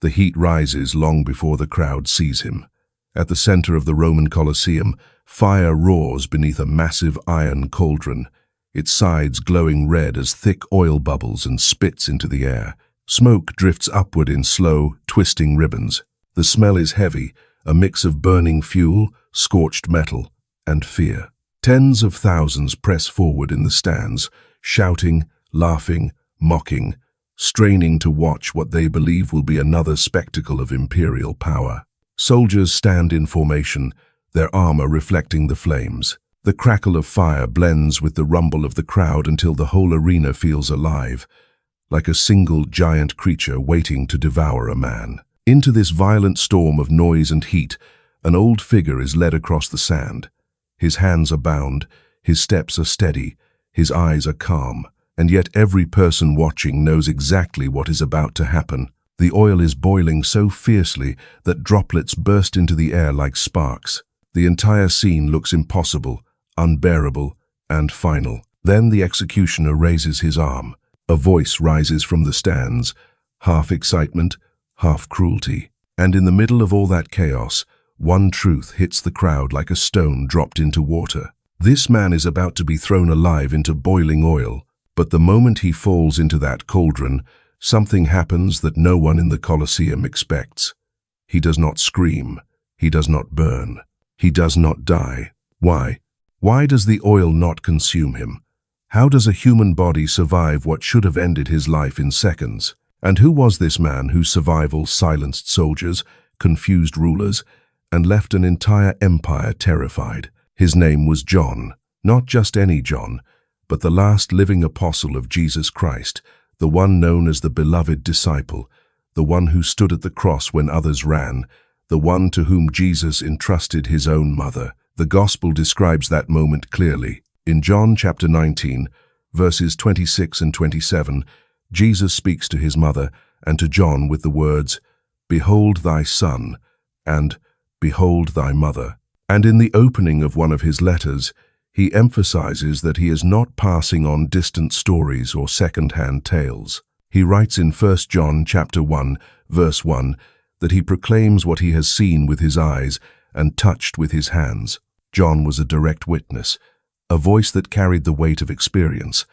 The heat rises long before the crowd sees him. At the center of the Roman Colosseum, fire roars beneath a massive iron cauldron, its sides glowing red as thick oil bubbles and spits into the air. Smoke drifts upward in slow, twisting ribbons. The smell is heavy, a mix of burning fuel, scorched metal, and fear. Tens of thousands press forward in the stands, shouting, laughing, mocking, straining to watch what they believe will be another spectacle of imperial power. Soldiers stand in formation, their armor reflecting the flames. The crackle of fire blends with the rumble of the crowd until the whole arena feels alive, like a single giant creature waiting to devour a man. Into this violent storm of noise and heat, an old figure is led across the sand. His hands are bound, his steps are steady, his eyes are calm, and yet every person watching knows exactly what is about to happen. The oil is boiling so fiercely that droplets burst into the air like sparks. The entire scene looks impossible, unbearable, and final. Then the executioner raises his arm. A voice rises from the stands, half excitement, half cruelty. And in the middle of all that chaos, one truth hits the crowd like a stone dropped into water. This man is about to be thrown alive into boiling oil, but the moment he falls into that cauldron, something happens that no one in the Colosseum expects. He does not scream. He does not burn. He does not die. Why? Why does the oil not consume him? How does a human body survive what should have ended his life in seconds? And who was this man whose survival silenced soldiers, confused rulers, and left an entire empire terrified? His name was John, not just any John, but the last living apostle of Jesus Christ, the one known as the beloved disciple, the one who stood at the cross when others ran, the one to whom Jesus entrusted his own mother. The Gospel describes that moment clearly. In John chapter 19, verses 26 and 27, Jesus speaks to his mother and to John with the words, "Behold thy son," and "Behold thy mother." And in the opening of one of his letters, he emphasizes that he is not passing on distant stories or second-hand tales. He writes in 1 John chapter 1, verse 1, that he proclaims what he has seen with his eyes and touched with his hands. John was a direct witness, a voice that carried the weight of experience,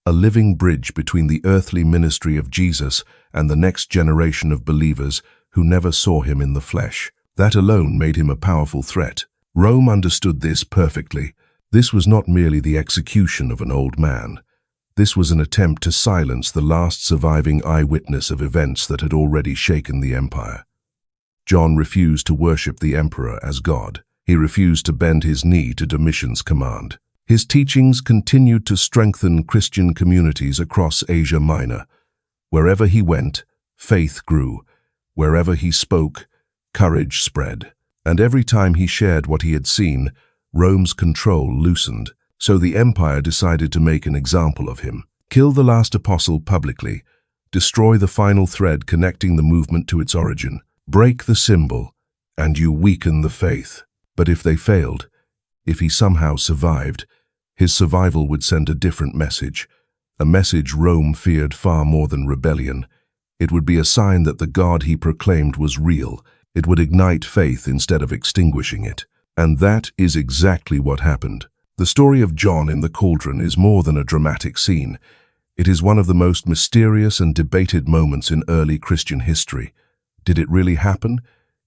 a living bridge between the earthly ministry of Jesus and the next generation of believers who never saw him in the flesh. That alone made him a powerful threat. Rome understood this perfectly. This was not merely the execution of an old man. This was an attempt to silence the last surviving eyewitness of events that had already shaken the empire. John refused to worship the emperor as God. He refused to bend his knee to Domitian's command. His teachings continued to strengthen Christian communities across Asia Minor. Wherever he went, faith grew. Wherever he spoke, courage spread. And every time he shared what he had seen, Rome's control loosened. So the empire decided to make an example of him. Kill the last apostle publicly. Destroy the final thread connecting the movement to its origin. Break the symbol, and you weaken the faith. But if they failed, if he somehow survived, his survival would send a different message, a message Rome feared far more than rebellion. It would be a sign that the God he proclaimed was real. It would ignite faith instead of extinguishing it. And that is exactly what happened. The story of John in the cauldron is more than a dramatic scene. It is one of the most mysterious and debated moments in early Christian history. Did it really happen?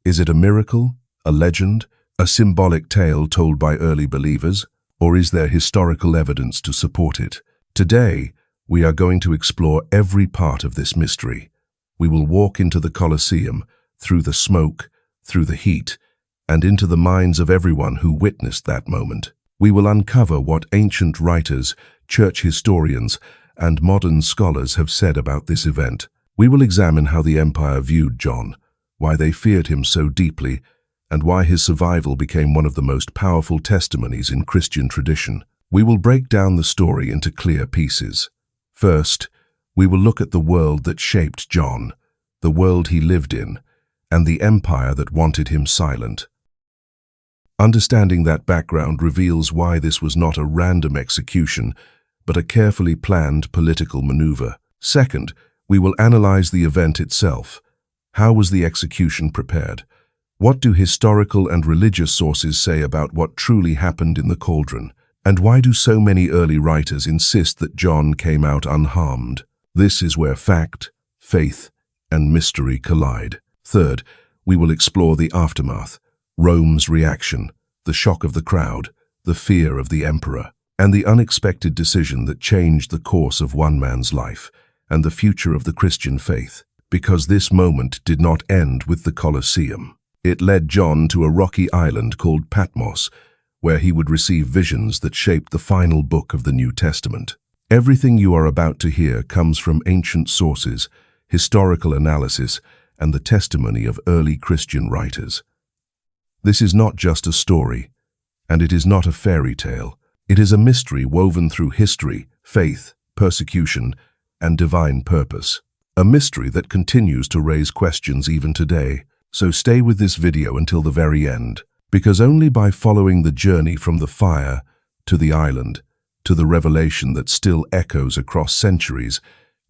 Is it a miracle, a legend, a symbolic tale told by early believers? Or is there historical evidence to support it? Today, we are going to explore every part of this mystery. We will walk into the Colosseum, through the smoke, through the heat, and into the minds of everyone who witnessed that moment. We will uncover what ancient writers, church historians, and modern scholars have said about this event. We will examine how the empire viewed John, why they feared him so deeply, and why his survival became one of the most powerful testimonies in Christian tradition. We will break down the story into clear pieces. First, we will look at the world that shaped John, the world he lived in, and the empire that wanted him silent. Understanding that background reveals why this was not a random execution, but a carefully planned political maneuver. Second, we will analyze the event itself, How was the execution prepared? What do historical and religious sources say about what truly happened in the cauldron? And why do so many early writers insist that John came out unharmed? This is where fact, faith, and mystery collide. Third, we will explore the aftermath, Rome's reaction, the shock of the crowd, the fear of the emperor, and the unexpected decision that changed the course of one man's life and the future of the Christian faith. Because this moment did not end with the Colosseum. It led John to a rocky island called Patmos, where he would receive visions that shaped the final book of the New Testament. Everything you are about to hear comes from ancient sources, historical analysis, and the testimony of early Christian writers. This is not just a story, and it is not a fairy tale. It is a mystery woven through history, faith, persecution, and divine purpose. A mystery that continues to raise questions even today. So stay with this video until the very end, because only by following the journey from the fire to the island, to the revelation that still echoes across centuries,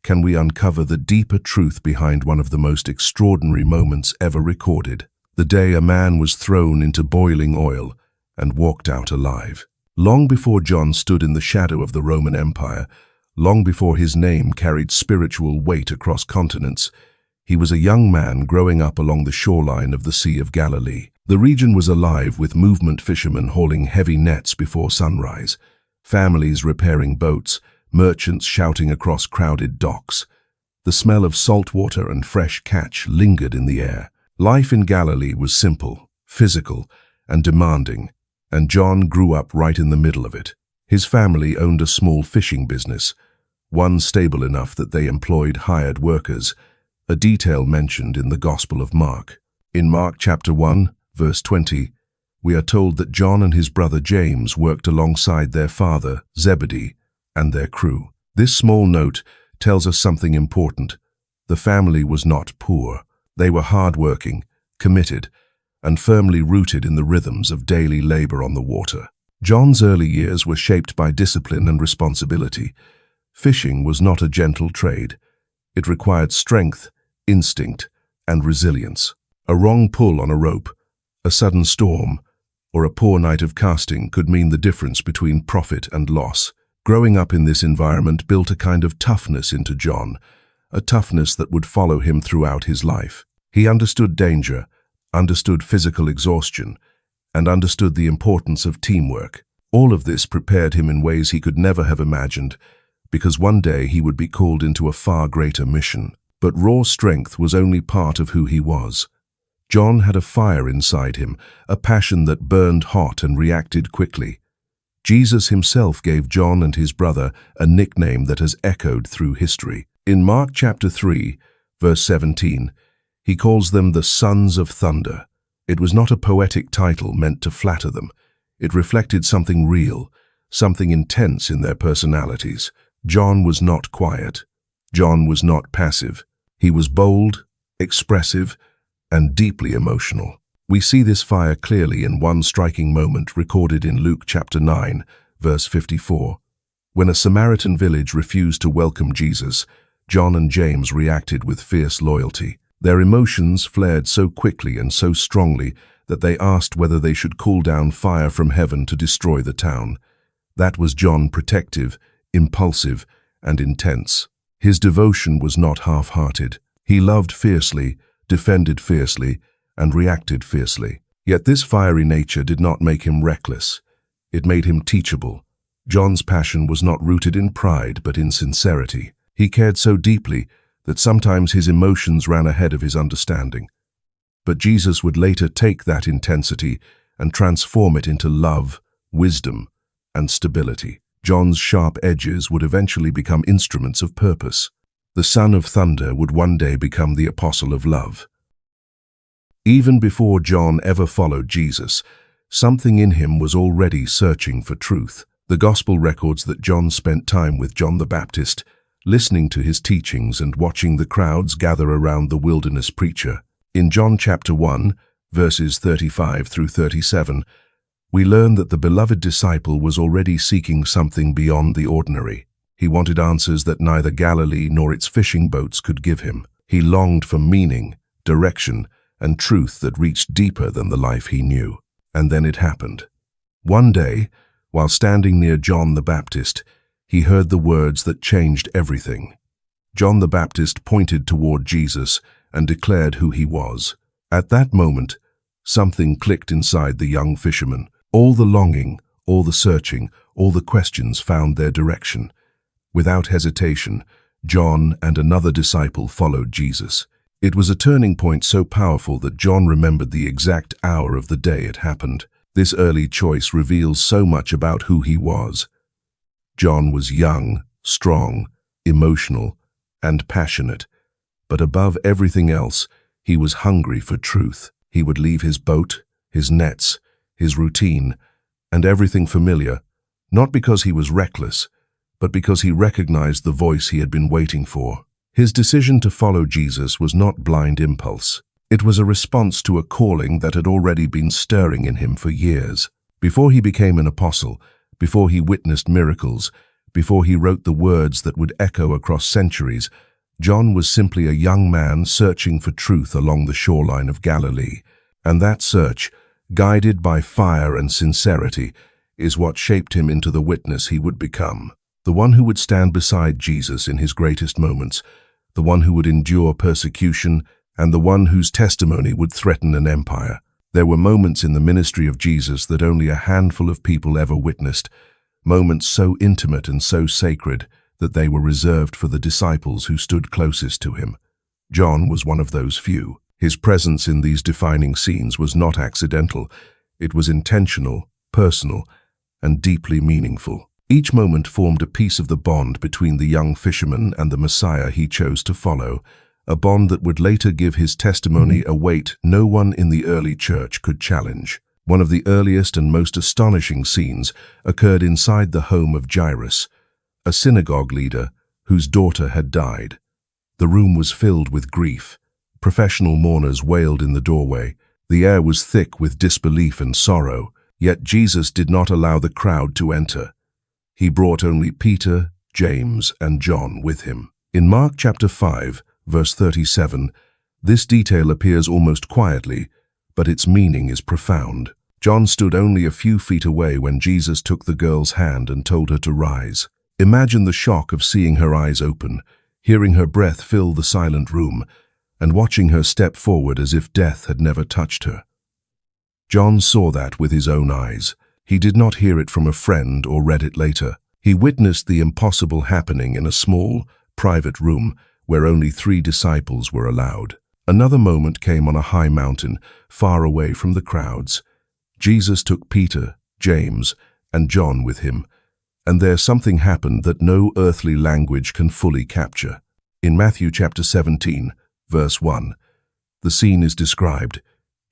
can we uncover the deeper truth behind one of the most extraordinary moments ever recorded. The day a man was thrown into boiling oil and walked out alive. Long before John stood in the shadow of the Roman Empire, long before his name carried spiritual weight across continents, he was a young man growing up along the shoreline of the Sea of Galilee. The region was alive with movement fishermen hauling heavy nets before sunrise, families repairing boats, merchants shouting across crowded docks. The smell of salt water and fresh catch lingered in the air. Life in Galilee was simple, physical, and demanding, and John grew up right in the middle of it. His family owned a small fishing business, one stable enough that they employed hired workers, a detail mentioned in the Gospel of Mark. In Mark chapter 1, verse 20, we are told that John and his brother James worked alongside their father, Zebedee, and their crew. This small note tells us something important. The family was not poor. They were hard-working, committed, and firmly rooted in the rhythms of daily labor on the water. John's early years were shaped by discipline and responsibility. Fishing was not a gentle trade. It required strength, instinct, and resilience. A wrong pull on a rope, a sudden storm, or a poor night of casting could mean the difference between profit and loss. Growing up in this environment built a kind of toughness into John, a toughness that would follow him throughout his life. He understood danger, understood physical exhaustion, and understood the importance of teamwork. All of this prepared him in ways he could never have imagined, because one day he would be called into a far greater mission. But raw strength was only part of who he was. John had a fire inside him, a passion that burned hot and reacted quickly. Jesus himself gave John and his brother a nickname that has echoed through history. In Mark chapter 3, verse 17, he calls them the sons of thunder. It was not a poetic title meant to flatter them. It reflected something real, something intense in their personalities. John was not quiet. John was not passive. He was bold, expressive, and deeply emotional. We see this fire clearly in one striking moment recorded in Luke chapter 9, verse 54. When a Samaritan village refused to welcome Jesus, John and James reacted with fierce loyalty. Their emotions flared so quickly and so strongly that they asked whether they should call down fire from heaven to destroy the town. That was John, protective, impulsive, and intense. His devotion was not half-hearted. He loved fiercely, defended fiercely, and reacted fiercely. Yet this fiery nature did not make him reckless. It made him teachable. John's passion was not rooted in pride, but in sincerity. He cared so deeply that sometimes his emotions ran ahead of his understanding. But Jesus would later take that intensity and transform it into love, wisdom, and stability. John's sharp edges would eventually become instruments of purpose. The son of thunder would one day become the apostle of love. Even before John ever followed Jesus, something in him was already searching for truth. The gospel records that John spent time with John the Baptist, listening to his teachings and watching the crowds gather around the wilderness preacher. In John chapter 1, verses 35 through 37, we learn that the beloved disciple was already seeking something beyond the ordinary. He wanted answers that neither Galilee nor its fishing boats could give him. He longed for meaning, direction, and truth that reached deeper than the life he knew. And then it happened. One day, while standing near John the Baptist, he heard the words that changed everything. John the Baptist pointed toward Jesus and declared who he was. At that moment, something clicked inside the young fisherman. All the longing, all the searching, all the questions found their direction. Without hesitation, John and another disciple followed Jesus. It was a turning point so powerful that John remembered the exact hour of the day it happened. This early choice reveals so much about who he was. John was young, strong, emotional, and passionate, but above everything else, he was hungry for truth. He would leave his boat, his nets, his routine, and everything familiar, not because he was reckless, but because he recognized the voice he had been waiting for. His decision to follow Jesus was not blind impulse. It was a response to a calling that had already been stirring in him for years. Before he became an apostle, before he witnessed miracles, before he wrote the words that would echo across centuries, John was simply a young man searching for truth along the shoreline of Galilee. And that search, guided by fire and sincerity, is what shaped him into the witness he would become. The one who would stand beside Jesus in his greatest moments, the one who would endure persecution, and the one whose testimony would threaten an empire. There were moments in the ministry of Jesus that only a handful of people ever witnessed, moments so intimate and so sacred that they were reserved for the disciples who stood closest to him. John was one of those few. His presence in these defining scenes was not accidental. It was intentional, personal, and deeply meaningful. Each moment formed a piece of the bond between the young fisherman and the Messiah he chose to follow, a bond that would later give his testimony a weight no one in the early church could challenge. One of the earliest and most astonishing scenes occurred inside the home of Jairus, a synagogue leader whose daughter had died. The room was filled with grief. Professional mourners wailed in the doorway. The air was thick with disbelief and sorrow, yet Jesus did not allow the crowd to enter. He brought only Peter, James, and John with him. In Mark chapter 5, verse 37, this detail appears almost quietly, but its meaning is profound. John stood only a few feet away when Jesus took the girl's hand and told her to rise. Imagine the shock of seeing her eyes open, hearing her breath fill the silent room, and watching her step forward as if death had never touched her. John saw that with his own eyes. He did not hear it from a friend or read it later. He witnessed the impossible happening in a small, private room where only 3 disciples were allowed. Another moment came on a high mountain, far away from the crowds. Jesus took Peter, James, and John with him, and there something happened that no earthly language can fully capture. In Matthew chapter 17, verse 1, the scene is described.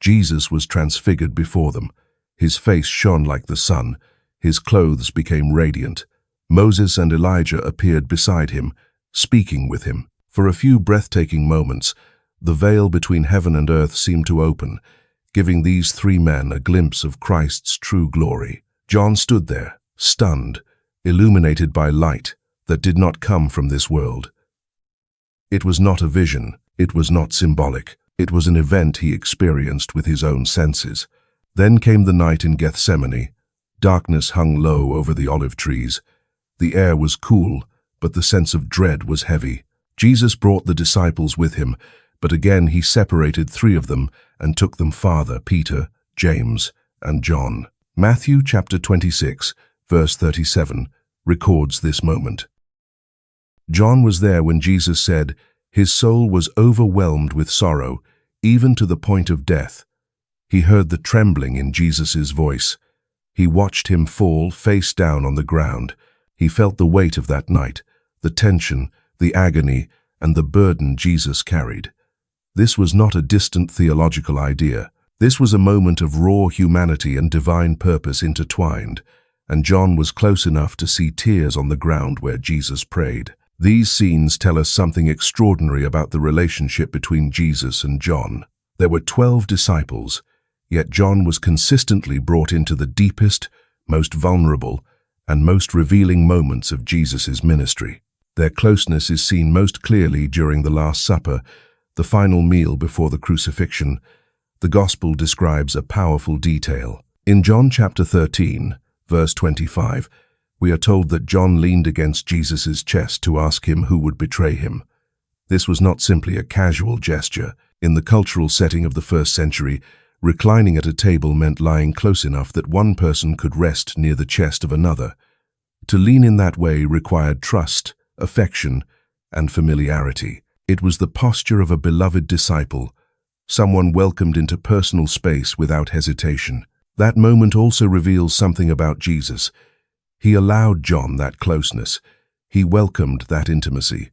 Jesus was transfigured before them. His face shone like the sun. His clothes became radiant. Moses and Elijah appeared beside him, speaking with him. For a few breathtaking moments, the veil between heaven and earth seemed to open, giving these 3 men a glimpse of Christ's true glory. John stood there, stunned, illuminated by light that did not come from this world. It was not a vision. It was not symbolic. It was an event he experienced with his own senses. Then came the night in Gethsemane. Darkness hung low over the olive trees. The air was cool, but the sense of dread was heavy. Jesus brought the disciples with him, but again he separated 3 of them and took them farther, Peter, James, and John. Matthew chapter 26, verse 37, records this moment. John was there when Jesus said, "His soul was overwhelmed with sorrow, even to the point of death." He heard the trembling in Jesus' voice. He watched him fall face down on the ground. He felt the weight of that night, the tension, the agony, and the burden Jesus carried. This was not a distant theological idea. This was a moment of raw humanity and divine purpose intertwined, and John was close enough to see tears on the ground where Jesus prayed. These scenes tell us something extraordinary about the relationship between Jesus and John. There were 12 disciples, yet John was consistently brought into the deepest, most vulnerable, and most revealing moments of Jesus' ministry. Their closeness is seen most clearly during the Last Supper, the final meal before the crucifixion, the Gospel describes a powerful detail. In John chapter 13, verse 25, we are told that John leaned against Jesus' chest to ask him who would betray him. This was not simply a casual gesture. In the cultural setting of the first century, reclining at a table meant lying close enough that one person could rest near the chest of another. To lean in that way required trust, affection, and familiarity. It was the posture of a beloved disciple, someone welcomed into personal space without hesitation. That moment also reveals something about Jesus. He allowed John that closeness. He welcomed that intimacy.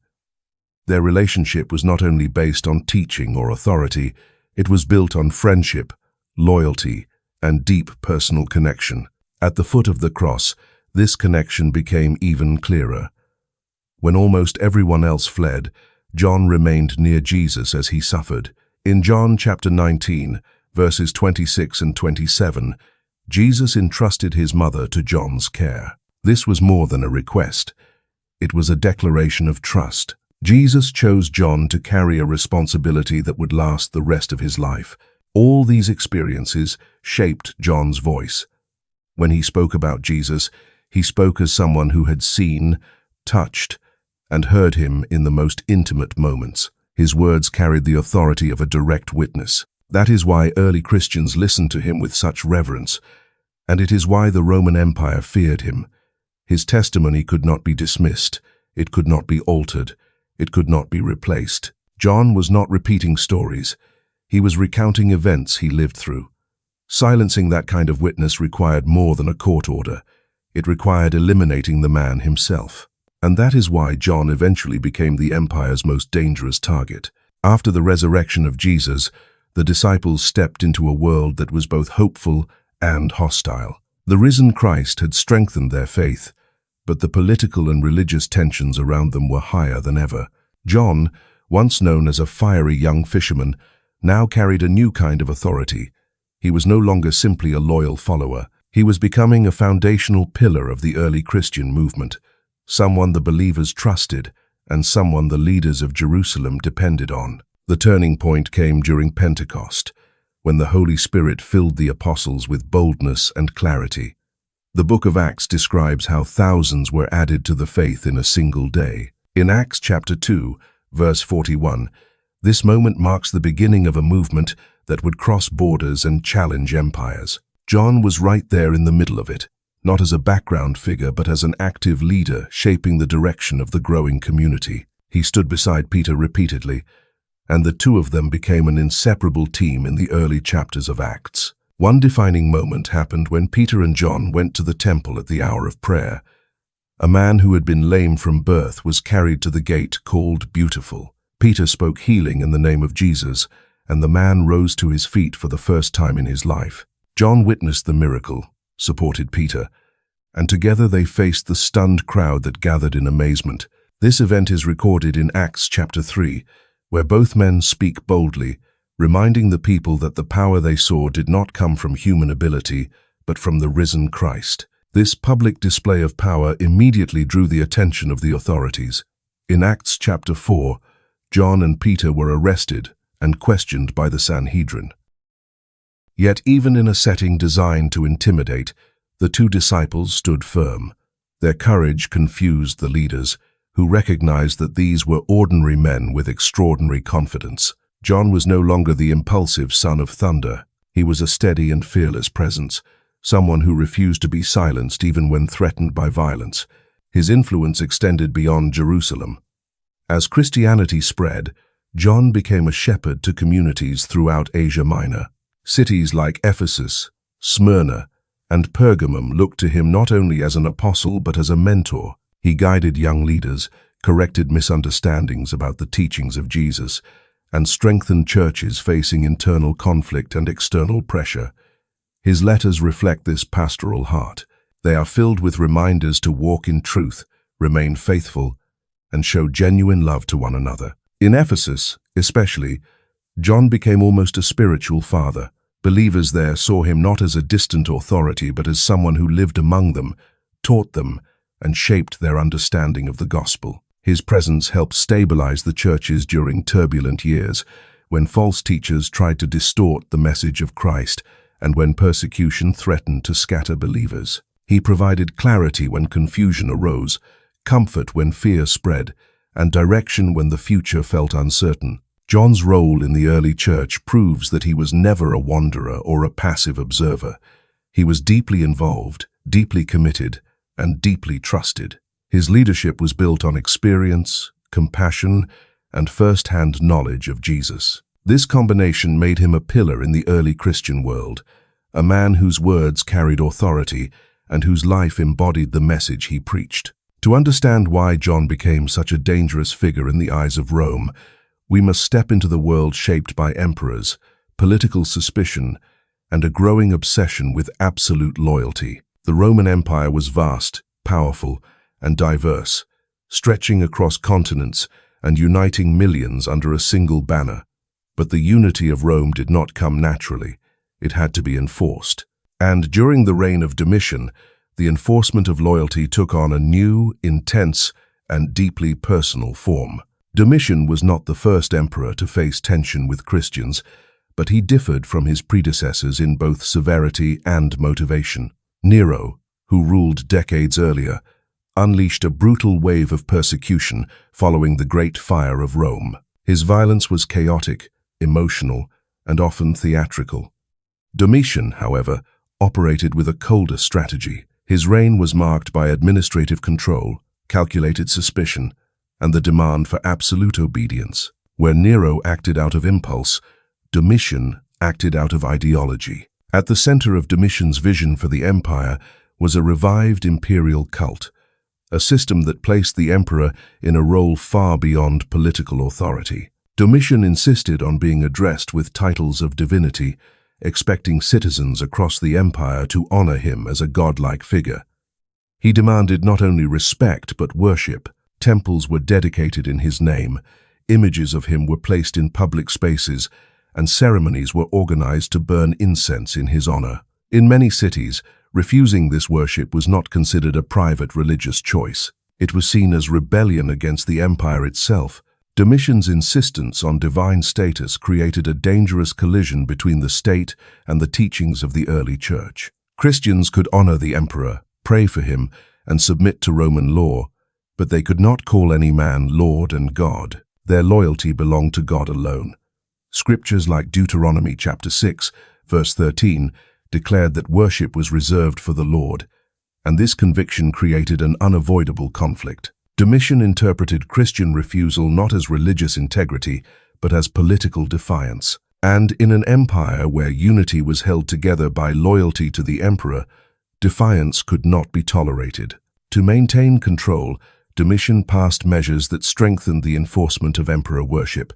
Their relationship was not only based on teaching or authority, it was built on friendship, loyalty, and deep personal connection. At the foot of the cross, this connection became even clearer. When almost everyone else fled, John remained near Jesus as he suffered. In John chapter 19, verses 26 and 27, Jesus entrusted his mother to John's care. This was more than a request. It was a declaration of trust. Jesus chose John to carry a responsibility that would last the rest of his life. All these experiences shaped John's voice. When he spoke about Jesus, he spoke as someone who had seen, touched, and heard him in the most intimate moments. His words carried the authority of a direct witness. That is why early Christians listened to him with such reverence, and it is why the Roman Empire feared him. His testimony could not be dismissed, it could not be altered, it could not be replaced. John was not repeating stories. He was recounting events he lived through. Silencing that kind of witness required more than a court order. It required eliminating the man himself. And that is why John eventually became the empire's most dangerous target. After the resurrection of Jesus, the disciples stepped into a world that was both hopeful and hostile. The risen Christ had strengthened their faith, but the political and religious tensions around them were higher than ever. John, once known as a fiery young fisherman, now carried a new kind of authority. He was no longer simply a loyal follower. He was becoming a foundational pillar of the early Christian movement, someone the believers trusted and someone the leaders of Jerusalem depended on. The turning point came during Pentecost, when the Holy Spirit filled the apostles with boldness and clarity. The book of Acts describes how thousands were added to the faith in a single day. In Acts chapter 2, verse 41, this moment marks the beginning of a movement that would cross borders and challenge empires. John was right there in the middle of it, not as a background figure but as an active leader shaping the direction of the growing community. He stood beside Peter repeatedly, and the two of them became an inseparable team in the early chapters of Acts. One defining moment happened when Peter and John went to the temple at the hour of prayer. A man who had been lame from birth was carried to the gate called Beautiful. Peter spoke healing in the name of Jesus, and the man rose to his feet for the first time in his life. John witnessed the miracle, supported Peter, and together they faced the stunned crowd that gathered in amazement. This event is recorded in Acts chapter 3, where both men speak boldly, reminding the people that the power they saw did not come from human ability, but from the risen Christ. This public display of power immediately drew the attention of the authorities. In Acts chapter 4, John and Peter were arrested and questioned by the Sanhedrin. Yet even in a setting designed to intimidate, the two disciples stood firm. Their courage confused the leaders, who recognized that these were ordinary men with extraordinary confidence. John was no longer the impulsive son of thunder. He was a steady and fearless presence, someone who refused to be silenced even when threatened by violence. His influence extended beyond Jerusalem. As Christianity spread, John became a shepherd to communities throughout Asia Minor. Cities like Ephesus, Smyrna, and Pergamum looked to him not only as an apostle but as a mentor. He guided young leaders, corrected misunderstandings about the teachings of Jesus, and strengthened churches facing internal conflict and external pressure. His letters reflect this pastoral heart. They are filled with reminders to walk in truth, remain faithful, and show genuine love to one another. In Ephesus, especially, John became almost a spiritual father. Believers there saw him not as a distant authority but as someone who lived among them, taught them, and shaped their understanding of the gospel. His presence helped stabilize the churches during turbulent years, when false teachers tried to distort the message of Christ and when persecution threatened to scatter believers. He provided clarity when confusion arose, comfort when fear spread, and direction when the future felt uncertain. John's role in the early church proves that he was never a wanderer or a passive observer. He was deeply involved, deeply committed, and deeply trusted. His leadership was built on experience, compassion, and first-hand knowledge of Jesus. This combination made him a pillar in the early Christian world, a man whose words carried authority and whose life embodied the message he preached. To understand why John became such a dangerous figure in the eyes of Rome, we must step into the world shaped by emperors, political suspicion, and a growing obsession with absolute loyalty. The Roman Empire was vast, powerful, and diverse, stretching across continents and uniting millions under a single banner. But the unity of Rome did not come naturally. It had to be enforced. And during the reign of Domitian, the enforcement of loyalty took on a new, intense, and deeply personal form. Domitian was not the first emperor to face tension with Christians, but he differed from his predecessors in both severity and motivation. Nero, who ruled decades earlier, unleashed a brutal wave of persecution following the Great Fire of Rome. His violence was chaotic, emotional, and often theatrical. Domitian, however, operated with a colder strategy. His reign was marked by administrative control, calculated suspicion, and the demand for absolute obedience. Where Nero acted out of impulse, Domitian acted out of ideology. At the center of Domitian's vision for the empire was a revived imperial cult, a system that placed the emperor in a role far beyond political authority. Domitian insisted on being addressed with titles of divinity, expecting citizens across the empire to honor him as a godlike figure. He demanded not only respect but worship. Temples were dedicated in his name, images of him were placed in public spaces, and ceremonies were organized to burn incense in his honor. In many cities, refusing this worship was not considered a private religious choice. It was seen as rebellion against the empire itself. Domitian's insistence on divine status created a dangerous collision between the state and the teachings of the early church. Christians could honor the emperor, pray for him, and submit to Roman law, but they could not call any man Lord and God. Their loyalty belonged to God alone. Scriptures like Deuteronomy chapter 6, verse 13, declared that worship was reserved for the Lord, and this conviction created an unavoidable conflict. Domitian interpreted Christian refusal not as religious integrity, but as political defiance. And in an empire where unity was held together by loyalty to the emperor, defiance could not be tolerated. To maintain control, Domitian passed measures that strengthened the enforcement of emperor worship.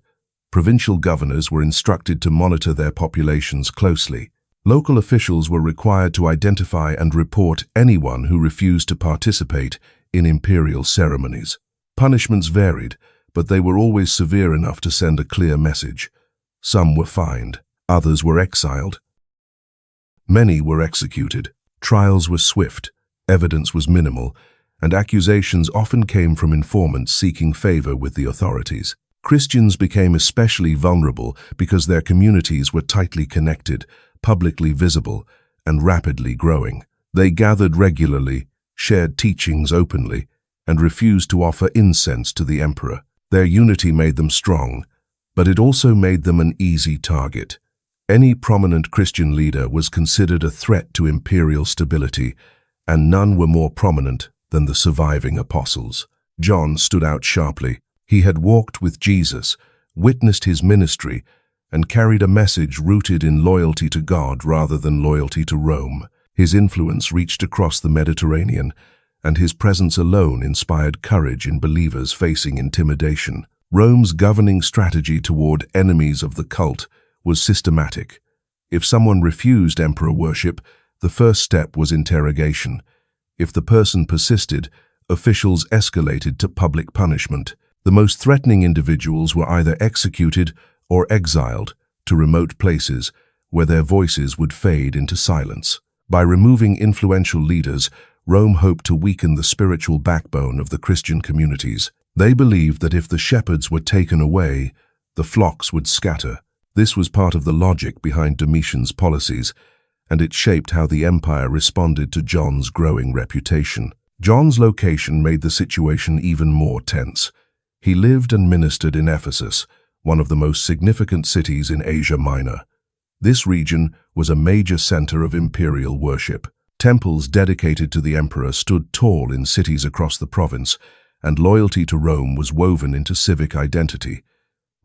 Provincial governors were instructed to monitor their populations closely. Local officials were required to identify and report anyone who refused to participate in imperial ceremonies. Punishments varied, but they were always severe enough to send a clear message. Some were fined, others were exiled. Many were executed. Trials were swift, evidence was minimal, and accusations often came from informants seeking favor with the authorities. Christians became especially vulnerable because their communities were tightly connected, publicly visible, and rapidly growing. They gathered regularly, shared teachings openly, and refused to offer incense to the emperor. Their unity made them strong, but it also made them an easy target. Any prominent Christian leader was considered a threat to imperial stability, and none were more prominent than the surviving apostles. John stood out sharply. He had walked with Jesus, witnessed his ministry, and carried a message rooted in loyalty to God rather than loyalty to Rome. His influence reached across the Mediterranean, and his presence alone inspired courage in believers facing intimidation. Rome's governing strategy toward enemies of the cult was systematic. If someone refused emperor worship, the first step was interrogation. If the person persisted, officials escalated to public punishment. The most threatening individuals were either executed or exiled to remote places where their voices would fade into silence. By removing influential leaders, Rome hoped to weaken the spiritual backbone of the Christian communities. They believed that if the shepherds were taken away, the flocks would scatter. This was part of the logic behind Domitian's policies, and it shaped how the empire responded to John's growing reputation. John's location made the situation even more tense. He lived and ministered in Ephesus, one of the most significant cities in Asia Minor. This region was a major center of imperial worship. Temples dedicated to the emperor stood tall in cities across the province, and loyalty to Rome was woven into civic identity.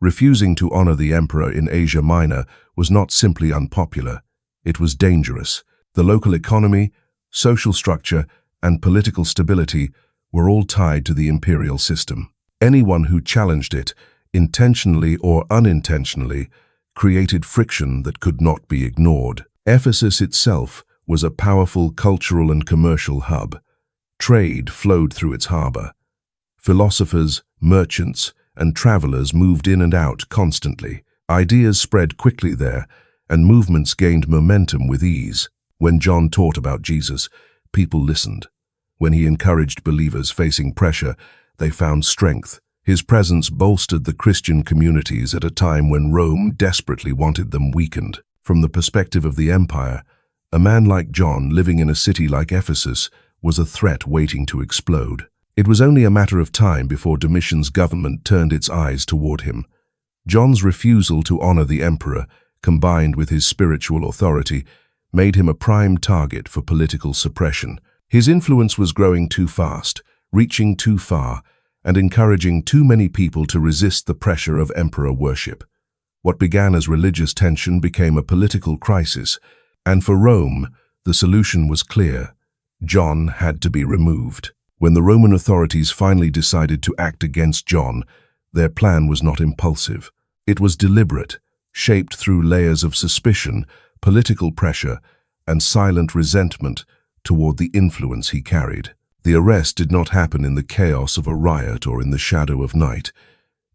Refusing to honor the emperor in Asia Minor was not simply unpopular, it was dangerous. The local economy, social structure, and political stability were all tied to the imperial system. Anyone who challenged it, intentionally or unintentionally, created friction that could not be ignored. Ephesus itself was a powerful cultural and commercial hub. Trade flowed through its harbor. Philosophers, merchants, and travelers moved in and out constantly. Ideas spread quickly there, and movements gained momentum with ease. When John taught about Jesus, people listened. When he encouraged believers facing pressure, they found strength. His presence bolstered the Christian communities at a time when Rome desperately wanted them weakened. From the perspective of the empire, a man like John living in a city like Ephesus was a threat waiting to explode. It was only a matter of time before Domitian's government turned its eyes toward him. John's refusal to honor the emperor, combined with his spiritual authority, made him a prime target for political suppression. His influence was growing too fast, reaching too far, and encouraging too many people to resist the pressure of emperor worship. What began as religious tension became a political crisis, and for Rome, the solution was clear. John had to be removed. When the Roman authorities finally decided to act against John, their plan was not impulsive. It was deliberate, shaped through layers of suspicion, political pressure, and silent resentment toward the influence he carried. The arrest did not happen in the chaos of a riot or in the shadow of night.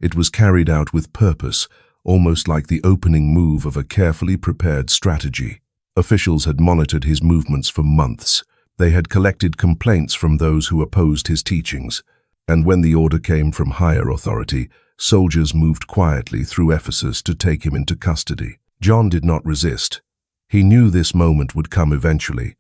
It was carried out with purpose, almost like the opening move of a carefully prepared strategy. Officials had monitored his movements for months. They had collected complaints from those who opposed his teachings, and when the order came from higher authority, soldiers moved quietly through Ephesus to take him into custody. John did not resist. He knew this moment would come eventually.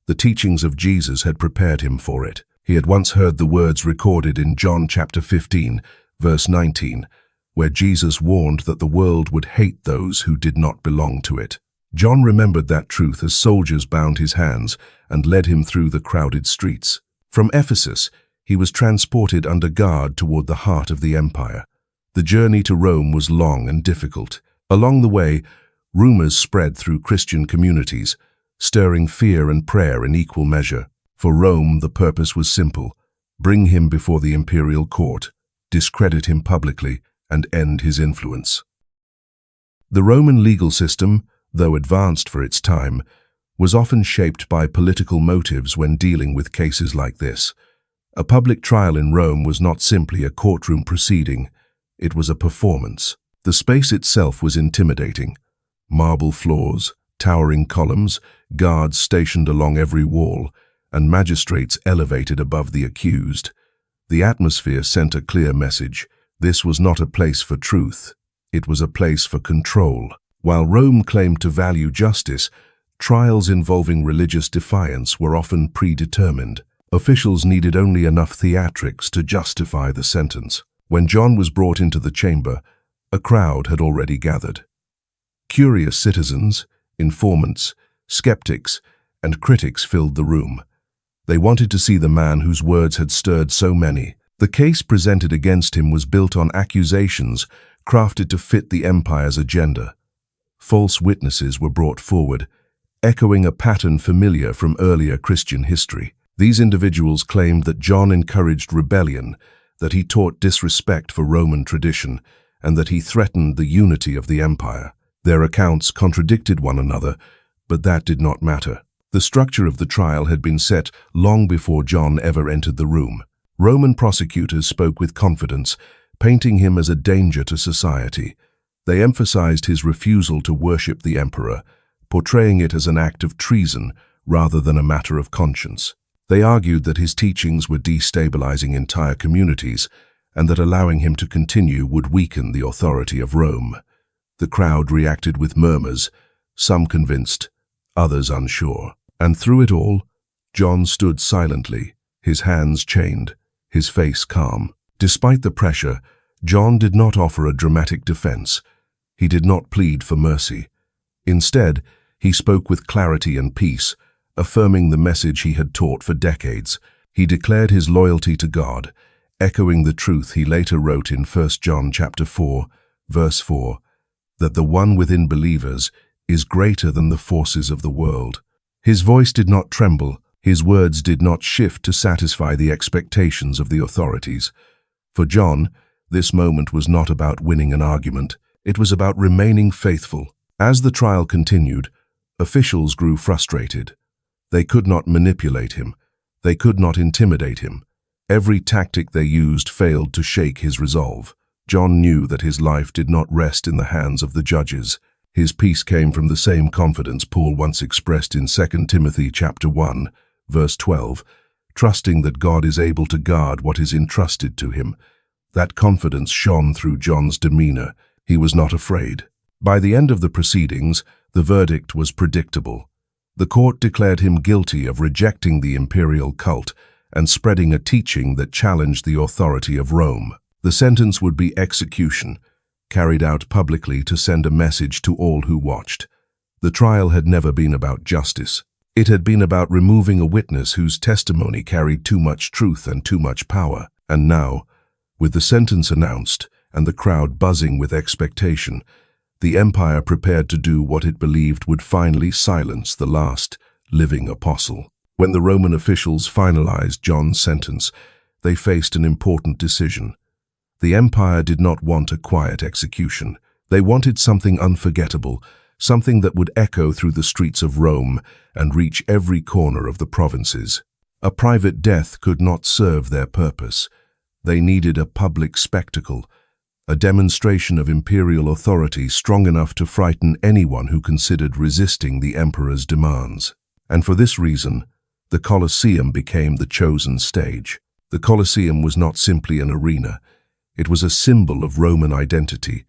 The teachings of Jesus had prepared him for it. He had once heard the words recorded in John chapter 15, verse 19, where Jesus warned that the world would hate those who did not belong to it. John remembered that truth as soldiers bound his hands and led him through the crowded streets. From Ephesus, he was transported under guard toward the heart of the empire. The journey to Rome was long and difficult. Along the way, rumors spread through Christian communities, stirring fear and prayer in equal measure. For Rome, the purpose was simple: bring him before the imperial court, discredit him publicly, and end his influence. The Roman legal system, though advanced for its time, was often shaped by political motives when dealing with cases like this. A public trial in Rome was not simply a courtroom proceeding, it was a performance. The space itself was intimidating. Marble floors, towering columns, guards stationed along every wall, and magistrates elevated above the accused. The atmosphere sent a clear message. This was not a place for truth, it was a place for control. While Rome claimed to value justice, trials involving religious defiance were often predetermined. Officials needed only enough theatrics to justify the sentence. When John was brought into the chamber, a crowd had already gathered. Curious citizens, informants, skeptics, and critics filled the room. They wanted to see the man whose words had stirred so many. The case presented against him was built on accusations crafted to fit the empire's agenda. False witnesses were brought forward, echoing a pattern familiar from earlier Christian history. These individuals claimed that John encouraged rebellion, that he taught disrespect for Roman tradition, and that he threatened the unity of the empire. Their accounts contradicted one another, but that did not matter. The structure of the trial had been set long before John ever entered the room. Roman prosecutors spoke with confidence, painting him as a danger to society. They emphasized his refusal to worship the emperor, portraying it as an act of treason rather than a matter of conscience. They argued that his teachings were destabilizing entire communities and that allowing him to continue would weaken the authority of Rome. The crowd reacted with murmurs, some convinced, others unsure. And through it all, John stood silently, his hands chained, his face calm. Despite the pressure, John did not offer a dramatic defense. He did not plead for mercy. Instead, he spoke with clarity and peace, affirming the message he had taught for decades. He declared his loyalty to God, echoing the truth he later wrote in 1 John chapter 4, verse 4, that the one within believers is greater than the forces of the world. His voice did not tremble, his words did not shift to satisfy the expectations of the authorities. For John, this moment was not about winning an argument, it was about remaining faithful. As the trial continued, officials grew frustrated. They could not manipulate him. They could not intimidate him. Every tactic they used failed to shake his resolve. John knew that his life did not rest in the hands of the judges. His peace came from the same confidence Paul once expressed in 2 Timothy chapter 1, verse 12, trusting that God is able to guard what is entrusted to him. That confidence shone through John's demeanor. He was not afraid. By the end of the proceedings, the verdict was predictable. The court declared him guilty of rejecting the imperial cult and spreading a teaching that challenged the authority of Rome. The sentence would be execution, carried out publicly to send a message to all who watched. The trial had never been about justice. It had been about removing a witness whose testimony carried too much truth and too much power. And now, with the sentence announced and the crowd buzzing with expectation, the empire prepared to do what it believed would finally silence the last living apostle. When the Roman officials finalized John's sentence, they faced an important decision. The empire did not want a quiet execution. They wanted something unforgettable, something that would echo through the streets of Rome and reach every corner of the provinces. A private death could not serve their purpose. They needed a public spectacle, a demonstration of imperial authority strong enough to frighten anyone who considered resisting the emperor's demands. And for this reason, the Colosseum became the chosen stage. The Colosseum was not simply an arena. It was a symbol of Roman identity,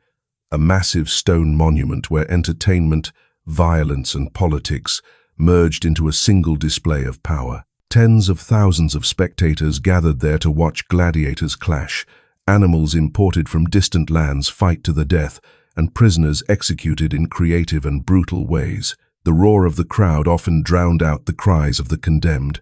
a massive stone monument where entertainment, violence, and politics merged into a single display of power. Tens of thousands of spectators gathered there to watch gladiators clash, animals imported from distant lands fight to the death, and prisoners executed in creative and brutal ways. The roar of the crowd often drowned out the cries of the condemned.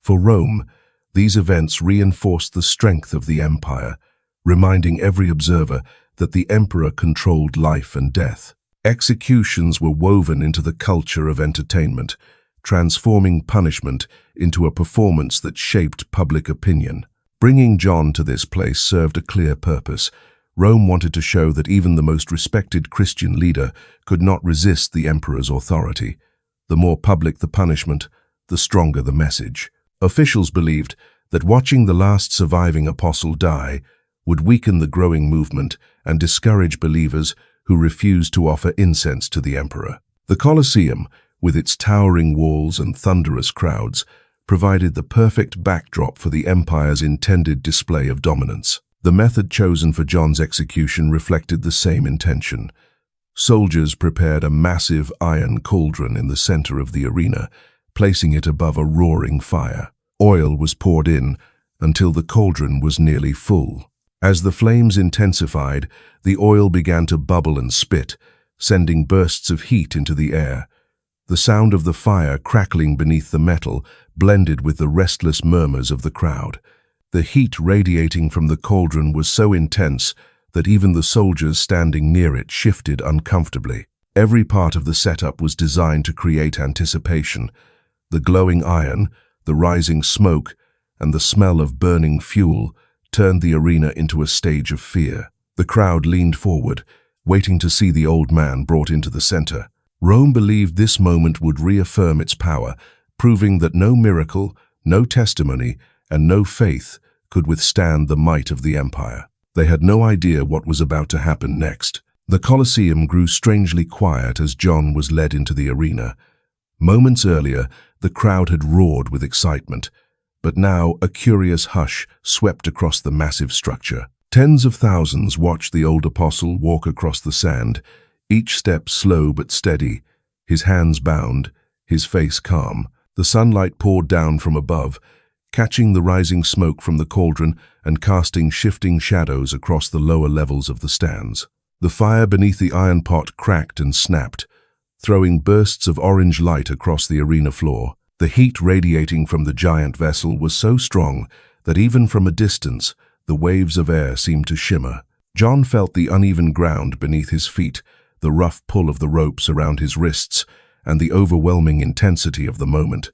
For Rome, these events reinforced the strength of the empire, reminding every observer that the emperor controlled life and death. Executions were woven into the culture of entertainment, transforming punishment into a performance that shaped public opinion. Bringing John to this place served a clear purpose. Rome wanted to show that even the most respected Christian leader could not resist the emperor's authority. The more public the punishment, the stronger the message. Officials believed that watching the last surviving apostle die would weaken the growing movement and discourage believers who refused to offer incense to the emperor. The Colosseum, with its towering walls and thunderous crowds, provided the perfect backdrop for the empire's intended display of dominance. The method chosen for John's execution reflected the same intention. Soldiers prepared a massive iron cauldron in the center of the arena, placing it above a roaring fire. Oil was poured in until the cauldron was nearly full. As the flames intensified, the oil began to bubble and spit, sending bursts of heat into the air. The sound of the fire crackling beneath the metal blended with the restless murmurs of the crowd. The heat radiating from the cauldron was so intense that even the soldiers standing near it shifted uncomfortably. Every part of the setup was designed to create anticipation. The glowing iron, the rising smoke, and the smell of burning fuel turned the arena into a stage of fear. The crowd leaned forward, waiting to see the old man brought into the center. Rome believed this moment would reaffirm its power, proving that no miracle, no testimony, and no faith could withstand the might of the empire. They had no idea what was about to happen next. The Colosseum grew strangely quiet as John was led into the arena. Moments earlier, the crowd had roared with excitement. But now a curious hush swept across the massive structure. Tens of thousands watched the old apostle walk across the sand, each step slow but steady, his hands bound, his face calm. The sunlight poured down from above, catching the rising smoke from the cauldron and casting shifting shadows across the lower levels of the stands. The fire beneath the iron pot cracked and snapped, throwing bursts of orange light across the arena floor. The heat radiating from the giant vessel was so strong that even from a distance, the waves of air seemed to shimmer. John felt the uneven ground beneath his feet, the rough pull of the ropes around his wrists, and the overwhelming intensity of the moment.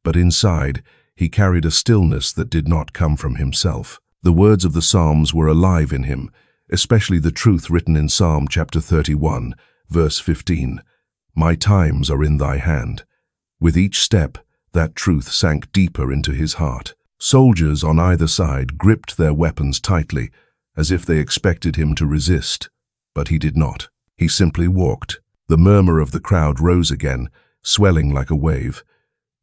But inside, he carried a stillness that did not come from himself. The words of the Psalms were alive in him, especially the truth written in Psalm chapter 31, verse 15. "My times are in thy hand." With each step, that truth sank deeper into his heart. Soldiers on either side gripped their weapons tightly, as if they expected him to resist. But he did not. He simply walked. The murmur of the crowd rose again, swelling like a wave.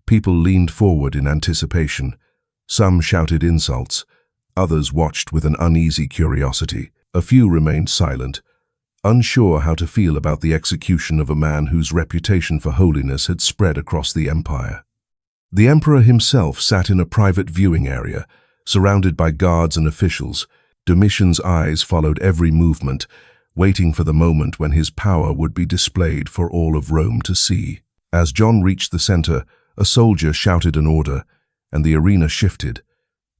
People leaned forward in anticipation. Some shouted insults. Others watched with an uneasy curiosity. A few remained silent, unsure how to feel about the execution of a man whose reputation for holiness had spread across the empire. The emperor himself sat in a private viewing area, surrounded by guards and officials. Domitian's eyes followed every movement, waiting for the moment when his power would be displayed for all of Rome to see. As John reached the center, a soldier shouted an order, and the arena shifted.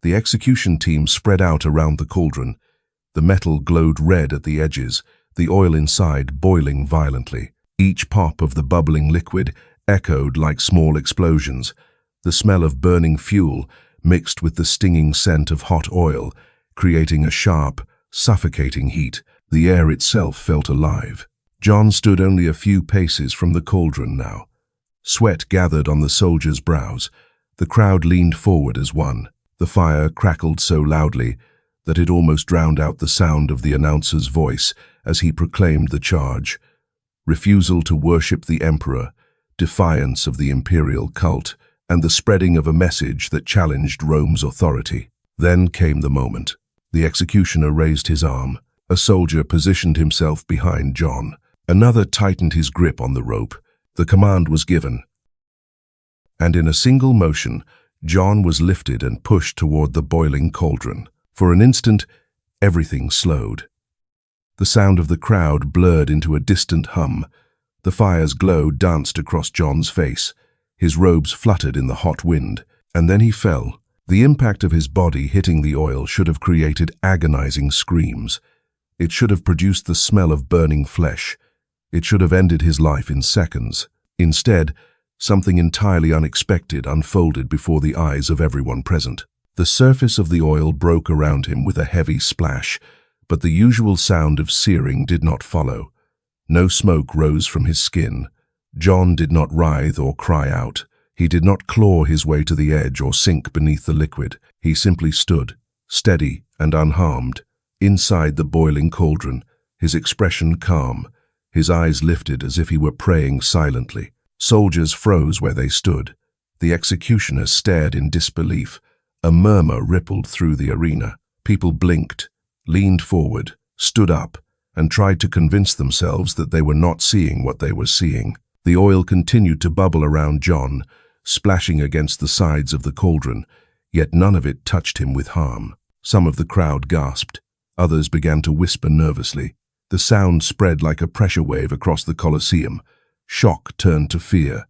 The execution team spread out around the cauldron. The metal glowed red at the edges, the oil inside boiling violently. Each pop of the bubbling liquid echoed like small explosions. The smell of burning fuel mixed with the stinging scent of hot oil, creating a sharp, suffocating heat. The air itself felt alive. John stood only a few paces from the cauldron now. Sweat gathered on the soldiers' brows. The crowd leaned forward as one. The fire crackled so loudly that it almost drowned out the sound of the announcer's voice as he proclaimed the charge. Refusal to worship the emperor, defiance of the imperial cult, and the spreading of a message that challenged Rome's authority. Then came the moment. The executioner raised his arm. A soldier positioned himself behind John. Another tightened his grip on the rope. The command was given. And in a single motion, John was lifted and pushed toward the boiling cauldron. For an instant, everything slowed. The sound of the crowd blurred into a distant hum. The fire's glow danced across John's face. His robes fluttered in the hot wind, and then he fell. The impact of his body hitting the oil should have created agonizing screams. It should have produced the smell of burning flesh. It should have ended his life in seconds. Instead, something entirely unexpected unfolded before the eyes of everyone present. The surface of the oil broke around him with a heavy splash, but the usual sound of searing did not follow. No smoke rose from his skin. John did not writhe or cry out. He did not claw his way to the edge or sink beneath the liquid. He simply stood, steady and unharmed, inside the boiling cauldron, his expression calm, his eyes lifted as if he were praying silently. Soldiers froze where they stood. The executioner stared in disbelief. A murmur rippled through the arena. People blinked, leaned forward, stood up, and tried to convince themselves that they were not seeing what they were seeing. The oil continued to bubble around John, splashing against the sides of the cauldron, yet none of it touched him with harm. Some of the crowd gasped. Others began to whisper nervously. The sound spread like a pressure wave across the Colosseum. Shock turned to fear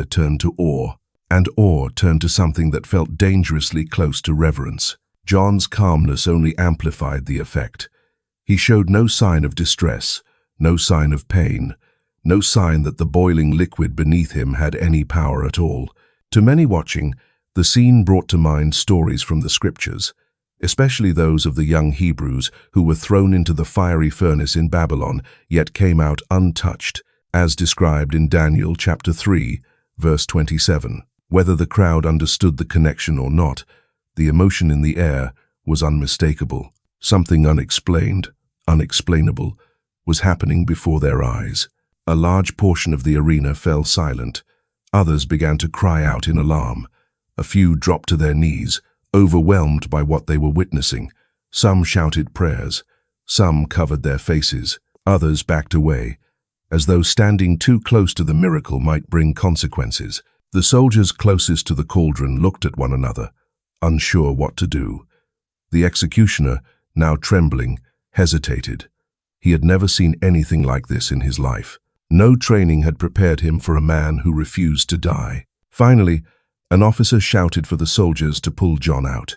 turned to awe, and awe turned to something that felt dangerously close to reverence. John's calmness only amplified the effect. He showed no sign of distress, no sign of pain, no sign that the boiling liquid beneath him had any power at all. To many watching, the scene brought to mind stories from the scriptures, especially those of the young Hebrews who were thrown into the fiery furnace in Babylon, yet came out untouched, as described in Daniel chapter 3, verse 27. Whether the crowd understood the connection or not, the emotion in the air was unmistakable. Something unexplained, unexplainable, was happening before their eyes. A large portion of the arena fell silent. Others began to cry out in alarm. A few dropped to their knees, overwhelmed by what they were witnessing. Some shouted prayers. Some covered their faces. Others backed away, as though standing too close to the miracle might bring consequences. The soldiers closest to the cauldron looked at one another, unsure what to do. The executioner, now trembling, hesitated. He had never seen anything like this in his life. No training had prepared him for a man who refused to die. Finally, an officer shouted for the soldiers to pull John out.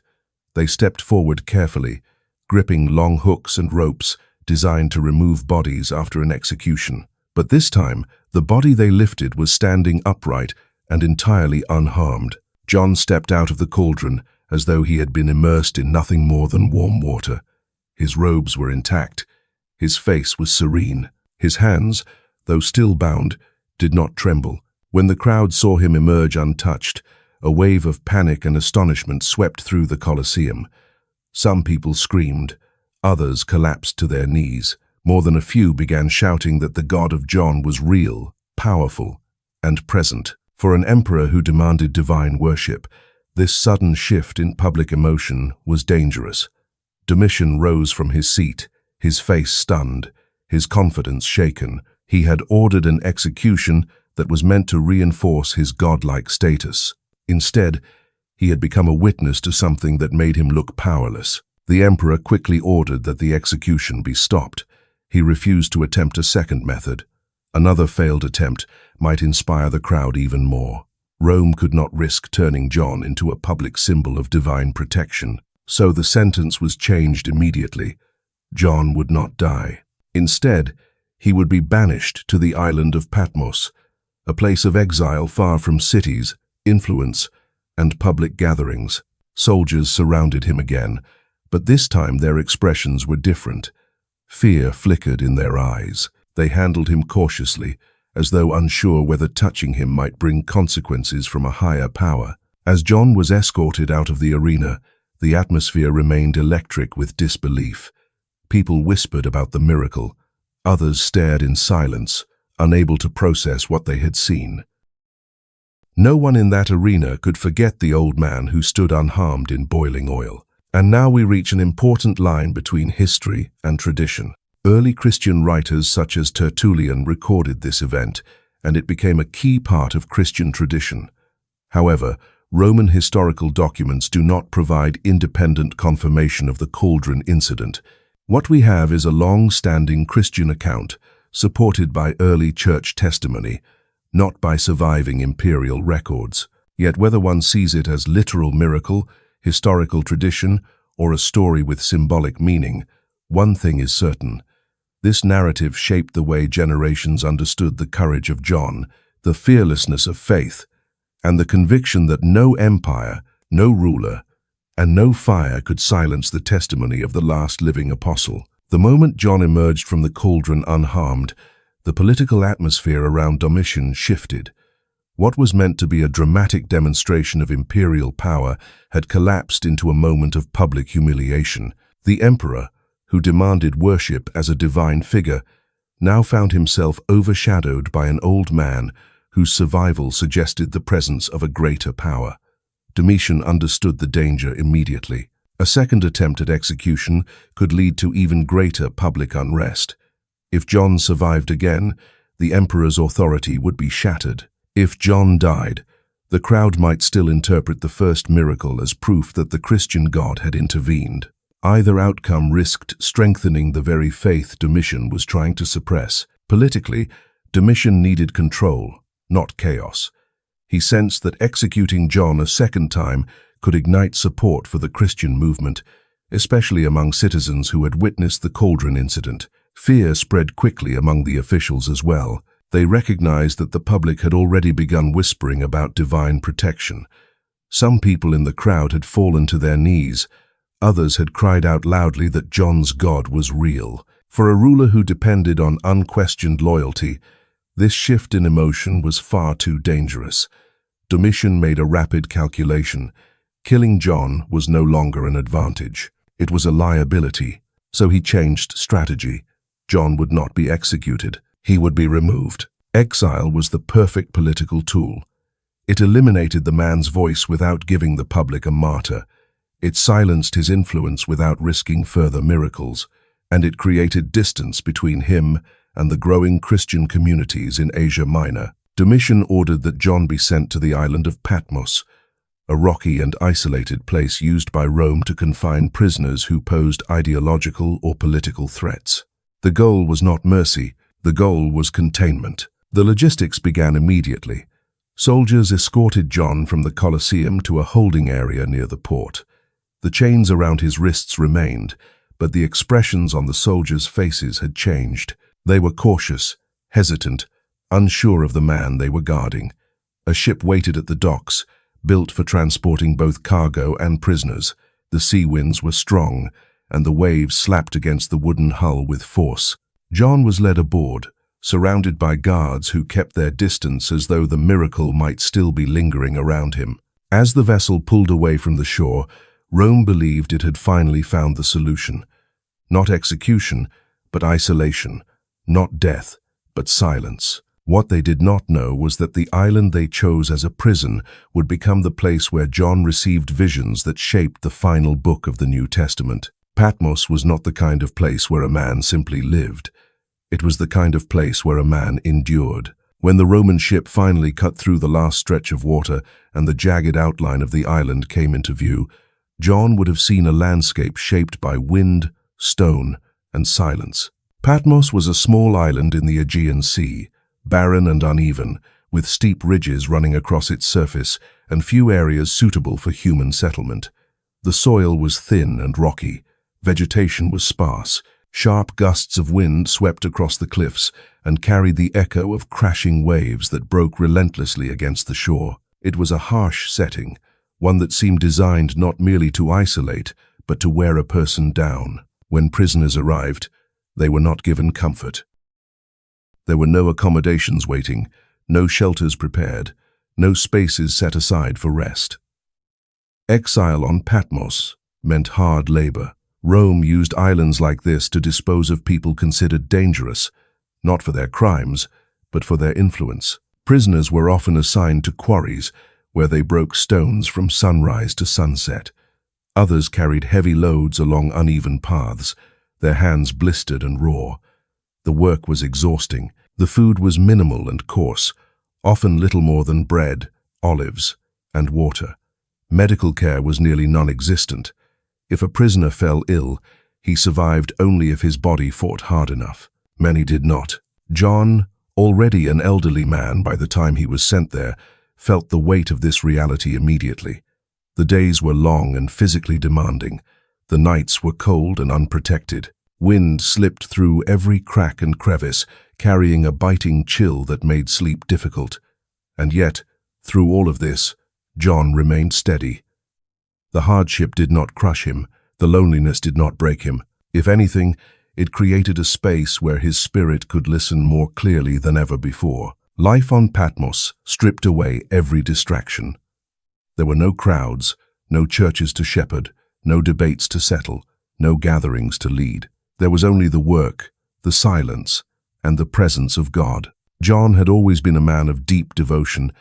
They stepped forward carefully, gripping long hooks and ropes designed to remove bodies after an execution. But this time, the body they lifted was standing upright and entirely unharmed. John stepped out of the cauldron as though he had been immersed in nothing more than warm water. His robes were intact. His face was serene. His hands, though still bound, did not tremble. When the crowd saw him emerge untouched, a wave of panic and astonishment swept through the Colosseum. Some people screamed. Others collapsed to their knees. More than a few began shouting that the God of John was real, powerful, and present. For an emperor who demanded divine worship, this sudden shift in public emotion was dangerous. Domitian rose from his seat, his face stunned, his confidence shaken. He had ordered an execution that was meant to reinforce his godlike status. Instead, he had become a witness to something that made him look powerless. The emperor quickly ordered that the execution be stopped. He refused to attempt a second method. Another failed attempt might inspire the crowd even more. Rome could not risk turning John into a public symbol of divine protection, so the sentence was changed immediately. John would not die. Instead, he would be banished to the island of Patmos, a place of exile far from cities, influence, and public gatherings. Soldiers surrounded him again, but this time their expressions were different. Fear flickered in their eyes. They handled him cautiously, as though unsure whether touching him might bring consequences from a higher power. As John was escorted out of the arena, the atmosphere remained electric with disbelief. People whispered about the miracle. Others stared in silence, unable to process what they had seen. No one in that arena could forget the old man who stood unharmed in boiling oil. And now we reach an important line between history and tradition. Early Christian writers such as Tertullian recorded this event, and it became a key part of Christian tradition. However, Roman historical documents do not provide independent confirmation of the cauldron incident. What we have is a long-standing Christian account, supported by early church testimony, not by surviving imperial records. Yet whether one sees it as literal miracle, historical tradition, or a story with symbolic meaning, one thing is certain. This narrative shaped the way generations understood the courage of John, the fearlessness of faith, and the conviction that no empire, no ruler, and no fire could silence the testimony of the last living apostle. The moment John emerged from the cauldron unharmed, the political atmosphere around Domitian shifted. What was meant to be a dramatic demonstration of imperial power had collapsed into a moment of public humiliation. The emperor, who demanded worship as a divine figure, now found himself overshadowed by an old man whose survival suggested the presence of a greater power. Domitian understood the danger immediately. A second attempt at execution could lead to even greater public unrest. If John survived again, the emperor's authority would be shattered. If John died, the crowd might still interpret the first miracle as proof that the Christian God had intervened. Either outcome risked strengthening the very faith Domitian was trying to suppress. Politically, Domitian needed control, not chaos. He sensed that executing John a second time could ignite support for the Christian movement, especially among citizens who had witnessed the cauldron incident. Fear spread quickly among the officials as well. They recognized that the public had already begun whispering about divine protection. Some people in the crowd had fallen to their knees. Others had cried out loudly that John's God was real. For a ruler who depended on unquestioned loyalty, this shift in emotion was far too dangerous. Domitian made a rapid calculation. Killing John was no longer an advantage. It was a liability. So he changed strategy. John would not be executed. He would be removed. Exile was the perfect political tool. It eliminated the man's voice without giving the public a martyr. It silenced his influence without risking further miracles, and it created distance between him and the growing Christian communities in Asia Minor. Domitian ordered that John be sent to the island of Patmos, a rocky and isolated place used by Rome to confine prisoners who posed ideological or political threats. The goal was not mercy, the goal was containment. The logistics began immediately. Soldiers escorted John from the Colosseum to a holding area near the port. The chains around his wrists remained, but the expressions on the soldiers' faces had changed. They were cautious, hesitant, unsure of the man they were guarding. A ship waited at the docks, built for transporting both cargo and prisoners. The sea winds were strong, and the waves slapped against the wooden hull with force. John was led aboard, surrounded by guards who kept their distance as though the miracle might still be lingering around him. As the vessel pulled away from the shore, Rome believed it had finally found the solution. Not execution, but isolation. Not death, but silence. What they did not know was that the island they chose as a prison would become the place where John received visions that shaped the final book of the New Testament. Patmos was not the kind of place where a man simply lived. It was the kind of place where a man endured. When the Roman ship finally cut through the last stretch of water and the jagged outline of the island came into view, John would have seen a landscape shaped by wind, stone, and silence. Patmos was a small island in the Aegean Sea, barren and uneven, with steep ridges running across its surface and few areas suitable for human settlement. The soil was thin and rocky. Vegetation was sparse. Sharp gusts of wind swept across the cliffs and carried the echo of crashing waves that broke relentlessly against the shore. It was a harsh setting, one that seemed designed not merely to isolate, but to wear a person down. When prisoners arrived, they were not given comfort. There were no accommodations waiting, no shelters prepared, no spaces set aside for rest. Exile on Patmos meant hard labor. Rome used islands like this to dispose of people considered dangerous, not for their crimes, but for their influence. Prisoners were often assigned to quarries, where they broke stones from sunrise to sunset. Others carried heavy loads along uneven paths, their hands blistered and raw. The work was exhausting. The food was minimal and coarse, often little more than bread, olives, and water. Medical care was nearly non-existent. If a prisoner fell ill, he survived only if his body fought hard enough. Many did not. John, already an elderly man by the time he was sent there, felt the weight of this reality immediately. The days were long and physically demanding. The nights were cold and unprotected. Wind slipped through every crack and crevice, carrying a biting chill that made sleep difficult. And yet, through all of this, John remained steady. The hardship did not crush him, the loneliness did not break him. If anything, it created a space where his spirit could listen more clearly than ever before. Life on Patmos stripped away every distraction. There were no crowds, no churches to shepherd, no debates to settle, no gatherings to lead. There was only the work, the silence, and the presence of God. John had always been a man of deep devotion,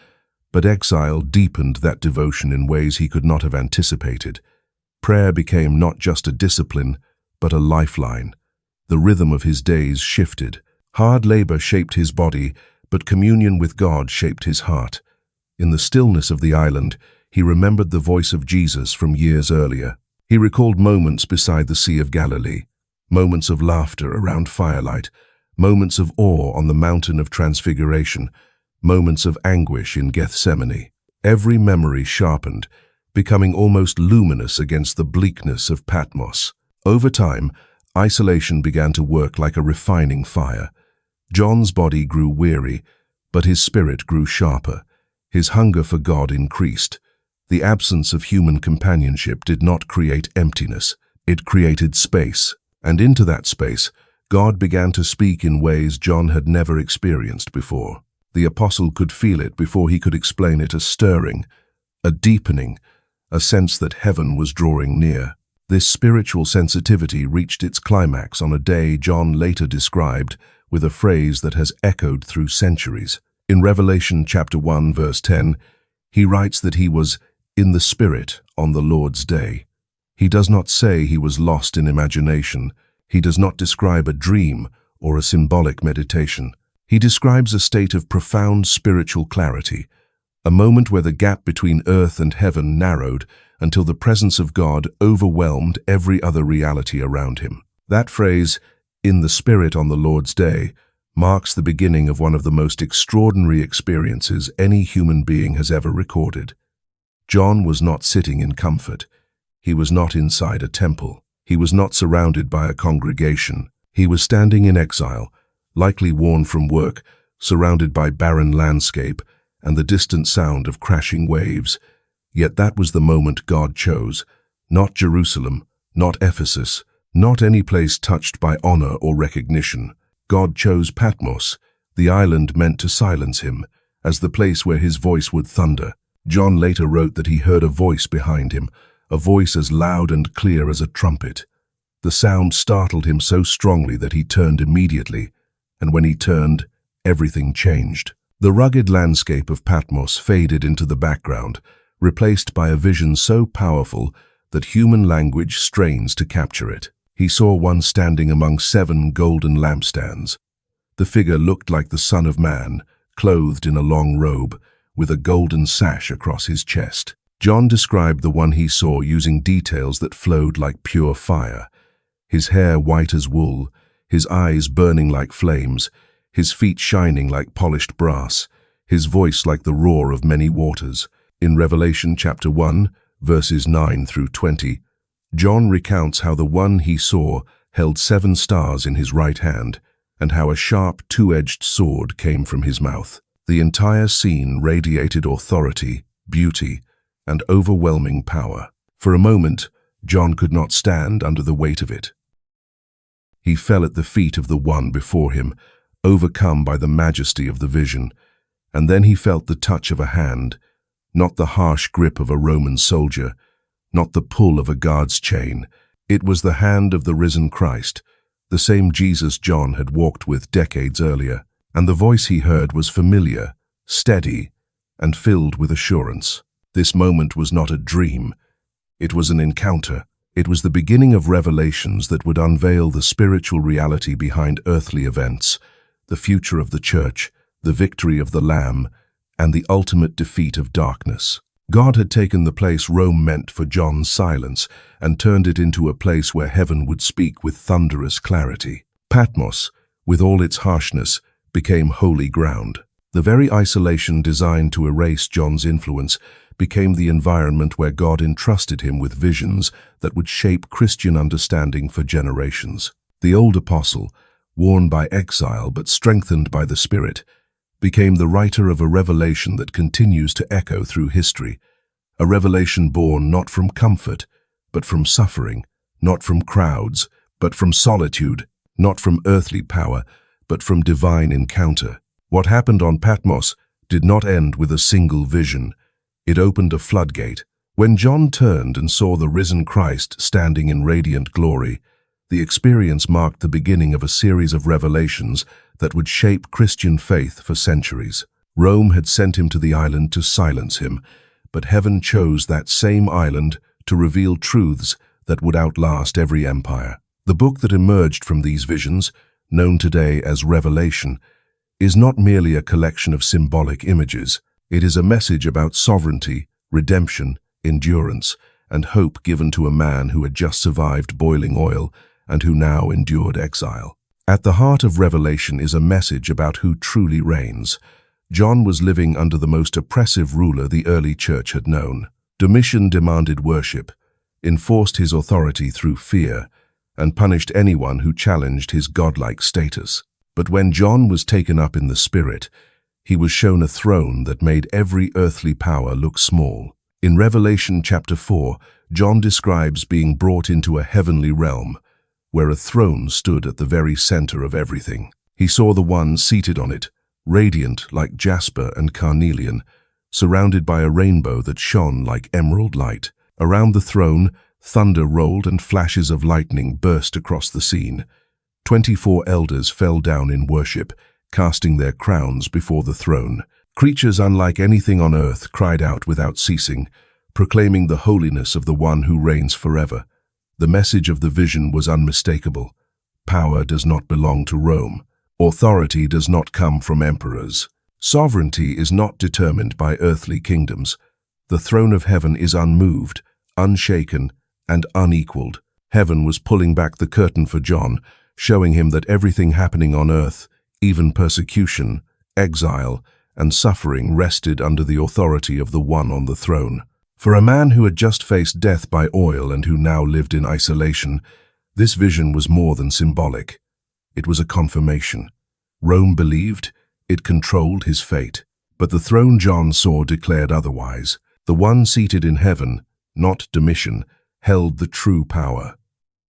but exile deepened that devotion in ways he could not have anticipated. Prayer became not just a discipline, but a lifeline. The rhythm of his days shifted. Hard labor shaped his body, but communion with God shaped his heart. In the stillness of the island, he remembered the voice of Jesus from years earlier. He recalled moments beside the Sea of Galilee, moments of laughter around firelight, moments of awe on the mountain of transfiguration, moments of anguish in Gethsemane. Every memory sharpened, becoming almost luminous against the bleakness of Patmos. Over time, isolation began to work like a refining fire. John's body grew weary, but his spirit grew sharper. His hunger for God increased. The absence of human companionship did not create emptiness. It created space. And into that space, God began to speak in ways John had never experienced before. The apostle could feel it before he could explain it: a stirring, a deepening, a sense that heaven was drawing near. This spiritual sensitivity reached its climax on a day John later described with a phrase that has echoed through centuries. In Revelation chapter 1, verse 10, He writes that he was in the Spirit on the Lord's day. He does not say he was lost in imagination. He does not describe a dream or a symbolic meditation. He describes a state of profound spiritual clarity, a moment where the gap between earth and heaven narrowed until the presence of God overwhelmed every other reality around him. That phrase, "in the Spirit on the Lord's day," marks the beginning of one of the most extraordinary experiences any human being has ever recorded. John was not sitting in comfort. He was not inside a temple. He was not surrounded by a congregation. He was standing in exile, likely worn from work, surrounded by barren landscape and the distant sound of crashing waves. Yet that was the moment God chose. Not Jerusalem, not Ephesus, not any place touched by honor or recognition. God chose Patmos, the island meant to silence him, as the place where his voice would thunder. John later wrote that he heard a voice behind him, a voice as loud and clear as a trumpet. The sound startled him so strongly that he turned immediately, and when he turned, everything changed. The rugged landscape of Patmos faded into the background, replaced by a vision so powerful that human language strains to capture it. He saw one standing among 7 golden lampstands. The figure looked like the Son of Man, clothed in a long robe, with a golden sash across his chest. John described the one he saw using details that flowed like pure fire. His hair white as wool, his eyes burning like flames, his feet shining like polished brass, his voice like the roar of many waters. In Revelation chapter 1, verses 9 through 20, John recounts how the one he saw held 7 stars in his right hand, and how a sharp, 2-edged sword came from his mouth. The entire scene radiated authority, beauty, and overwhelming power. For a moment, John could not stand under the weight of it. He fell at the feet of the one before him, overcome by the majesty of the vision, and then he felt the touch of a hand, not the harsh grip of a Roman soldier, not the pull of a guard's chain. It was the hand of the risen Christ, the same Jesus John had walked with decades earlier, and the voice he heard was familiar, steady, and filled with assurance. This moment was not a dream. It was an encounter. It was the beginning of revelations that would unveil the spiritual reality behind earthly events, the future of the church, the victory of the Lamb, and the ultimate defeat of darkness. God had taken the place Rome meant for John's silence and turned it into a place where heaven would speak with thunderous clarity. Patmos, with all its harshness, became holy ground. The very isolation designed to erase John's influence became the environment where God entrusted him with visions that would shape Christian understanding for generations. The old apostle, worn by exile but strengthened by the Spirit, became the writer of a revelation that continues to echo through history, a revelation born not from comfort, but from suffering, not from crowds, but from solitude, not from earthly power, but from divine encounter. What happened on Patmos did not end with a single vision. It opened a floodgate. When John turned and saw the risen Christ standing in radiant glory, the experience marked the beginning of a series of revelations that would shape Christian faith for centuries. Rome had sent him to the island to silence him, but heaven chose that same island to reveal truths that would outlast every empire. The book that emerged from these visions, known today as Revelation, is not merely a collection of symbolic images. It is a message about sovereignty, redemption, endurance, and hope given to a man who had just survived boiling oil and who now endured exile. At the heart of Revelation is a message about who truly reigns. John was living under the most oppressive ruler the early church had known. Domitian demanded worship, enforced his authority through fear, and punished anyone who challenged his godlike status. But when John was taken up in the Spirit, he was shown a throne that made every earthly power look small. In Revelation chapter 4, John describes being brought into a heavenly realm, where a throne stood at the very center of everything. He saw the one seated on it, radiant like jasper and carnelian, surrounded by a rainbow that shone like emerald light. Around the throne, thunder rolled and flashes of lightning burst across the scene. 24 elders fell down in worship, casting their crowns before the throne. Creatures unlike anything on earth cried out without ceasing, proclaiming the holiness of the one who reigns forever. The message of the vision was unmistakable. Power does not belong to Rome. Authority does not come from emperors. Sovereignty is not determined by earthly kingdoms. The throne of heaven is unmoved, unshaken, and unequaled. Heaven was pulling back the curtain for John, showing him that everything happening on earth, even persecution, exile, and suffering, rested under the authority of the one on the throne. For a man who had just faced death by oil and who now lived in isolation, this vision was more than symbolic. It was a confirmation. Rome believed, it controlled his fate. But the throne John saw declared otherwise. The one seated in heaven, not Domitian, held the true power.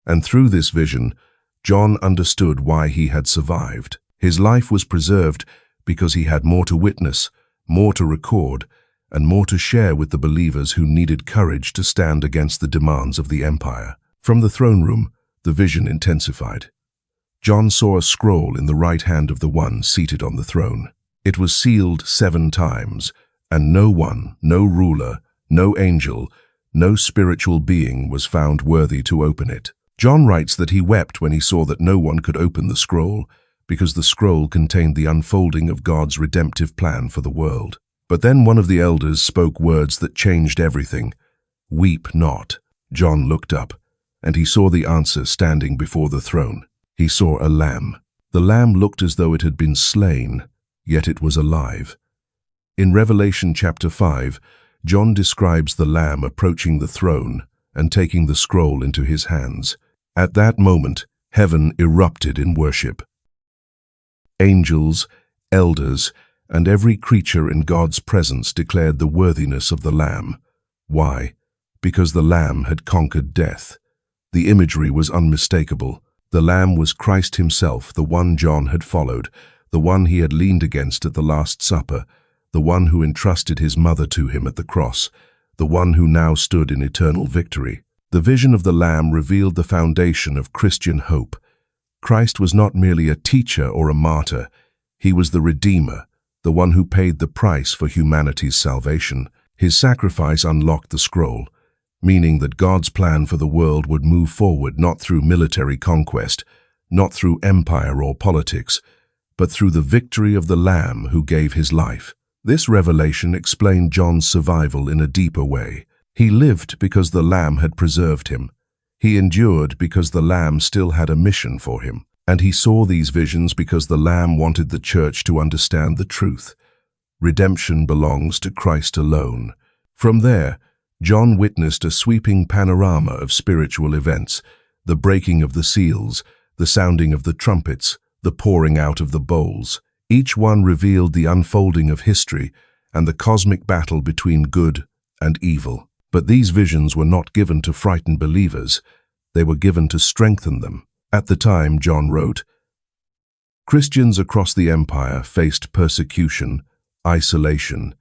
And through this vision, John understood why he had survived. His life was preserved because he had more to witness, more to record, and more to share with the believers who needed courage to stand against the demands of the empire. From the throne room, the vision intensified. John saw a scroll in the right hand of the one seated on the throne. It was sealed 7 times, and no one, no ruler, no angel, no spiritual being was found worthy to open it. John writes that he wept when he saw that no one could open the scroll, because the scroll contained the unfolding of God's redemptive plan for the world. But then one of the elders spoke words that changed everything. "Weep not." John looked up, and he saw the answer standing before the throne. He saw a lamb. The lamb looked as though it had been slain, yet it was alive. In Revelation chapter 5, John describes the lamb approaching the throne and taking the scroll into his hands. At that moment, heaven erupted in worship. Angels, elders, and every creature in God's presence declared the worthiness of the Lamb. Why? Because the Lamb had conquered death. The imagery was unmistakable. The Lamb was Christ himself, the one John had followed, the one he had leaned against at the Last Supper, the one who entrusted his mother to him at the cross, the one who now stood in eternal victory. The vision of the Lamb revealed the foundation of Christian hope. Christ was not merely a teacher or a martyr. He was the Redeemer, the one who paid the price for humanity's salvation. His sacrifice unlocked the scroll, meaning that God's plan for the world would move forward not through military conquest, not through empire or politics, but through the victory of the Lamb who gave his life. This revelation explained John's survival in a deeper way. He lived because the Lamb had preserved him. He endured because the Lamb still had a mission for him. And he saw these visions because the Lamb wanted the church to understand the truth. Redemption belongs to Christ alone. From there, John witnessed a sweeping panorama of spiritual events, the breaking of the seals, the sounding of the trumpets, the pouring out of the bowls. Each one revealed the unfolding of history and the cosmic battle between good and evil. But these visions were not given to frighten believers. They were given to strengthen them. At the time, John wrote, Christians across the empire faced persecution, isolation,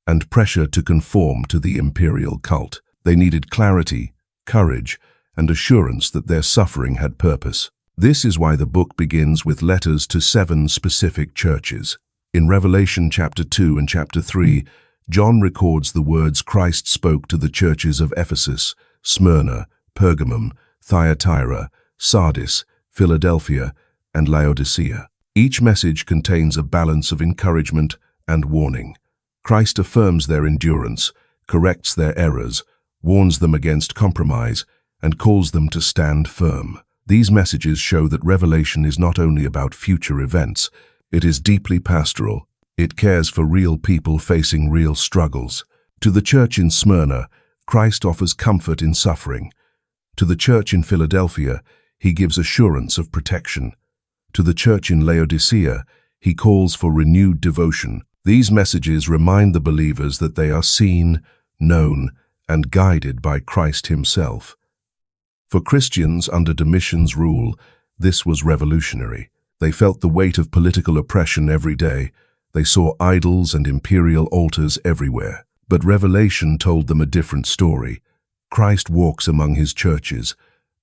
and pressure to conform to the imperial cult. They needed clarity, courage, and assurance that their suffering had purpose. This is why the book begins with letters to 7 specific churches. In Revelation chapter 2 and chapter 3, John records the words Christ spoke to the churches of Ephesus, Smyrna, Pergamum, Thyatira, Sardis, Philadelphia, and Laodicea. Each message contains a balance of encouragement and warning. Christ affirms their endurance, corrects their errors, warns them against compromise, and calls them to stand firm. These messages show that Revelation is not only about future events, it is deeply pastoral. It cares for real people facing real struggles. To the church in Smyrna, Christ offers comfort in suffering. To the church in Philadelphia, he gives assurance of protection. To the church in Laodicea, he calls for renewed devotion. These messages remind the believers that they are seen, known, and guided by Christ himself. For Christians under Domitian's rule, this was revolutionary. They felt the weight of political oppression every day. They saw idols and imperial altars everywhere. But Revelation told them a different story. Christ walks among his churches.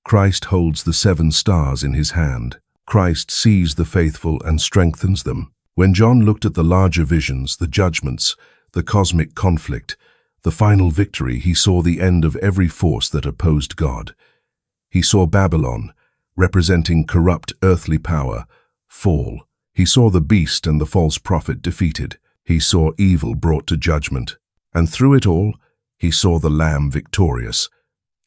Christ holds the 7 stars in his hand. Christ sees the faithful and strengthens them. When John looked at the larger visions, the judgments, the cosmic conflict, the final victory, he saw the end of every force that opposed God. He saw Babylon, representing corrupt earthly power, fall. He saw the beast and the false prophet defeated. He saw evil brought to judgment. And through it all, he saw the Lamb victorious,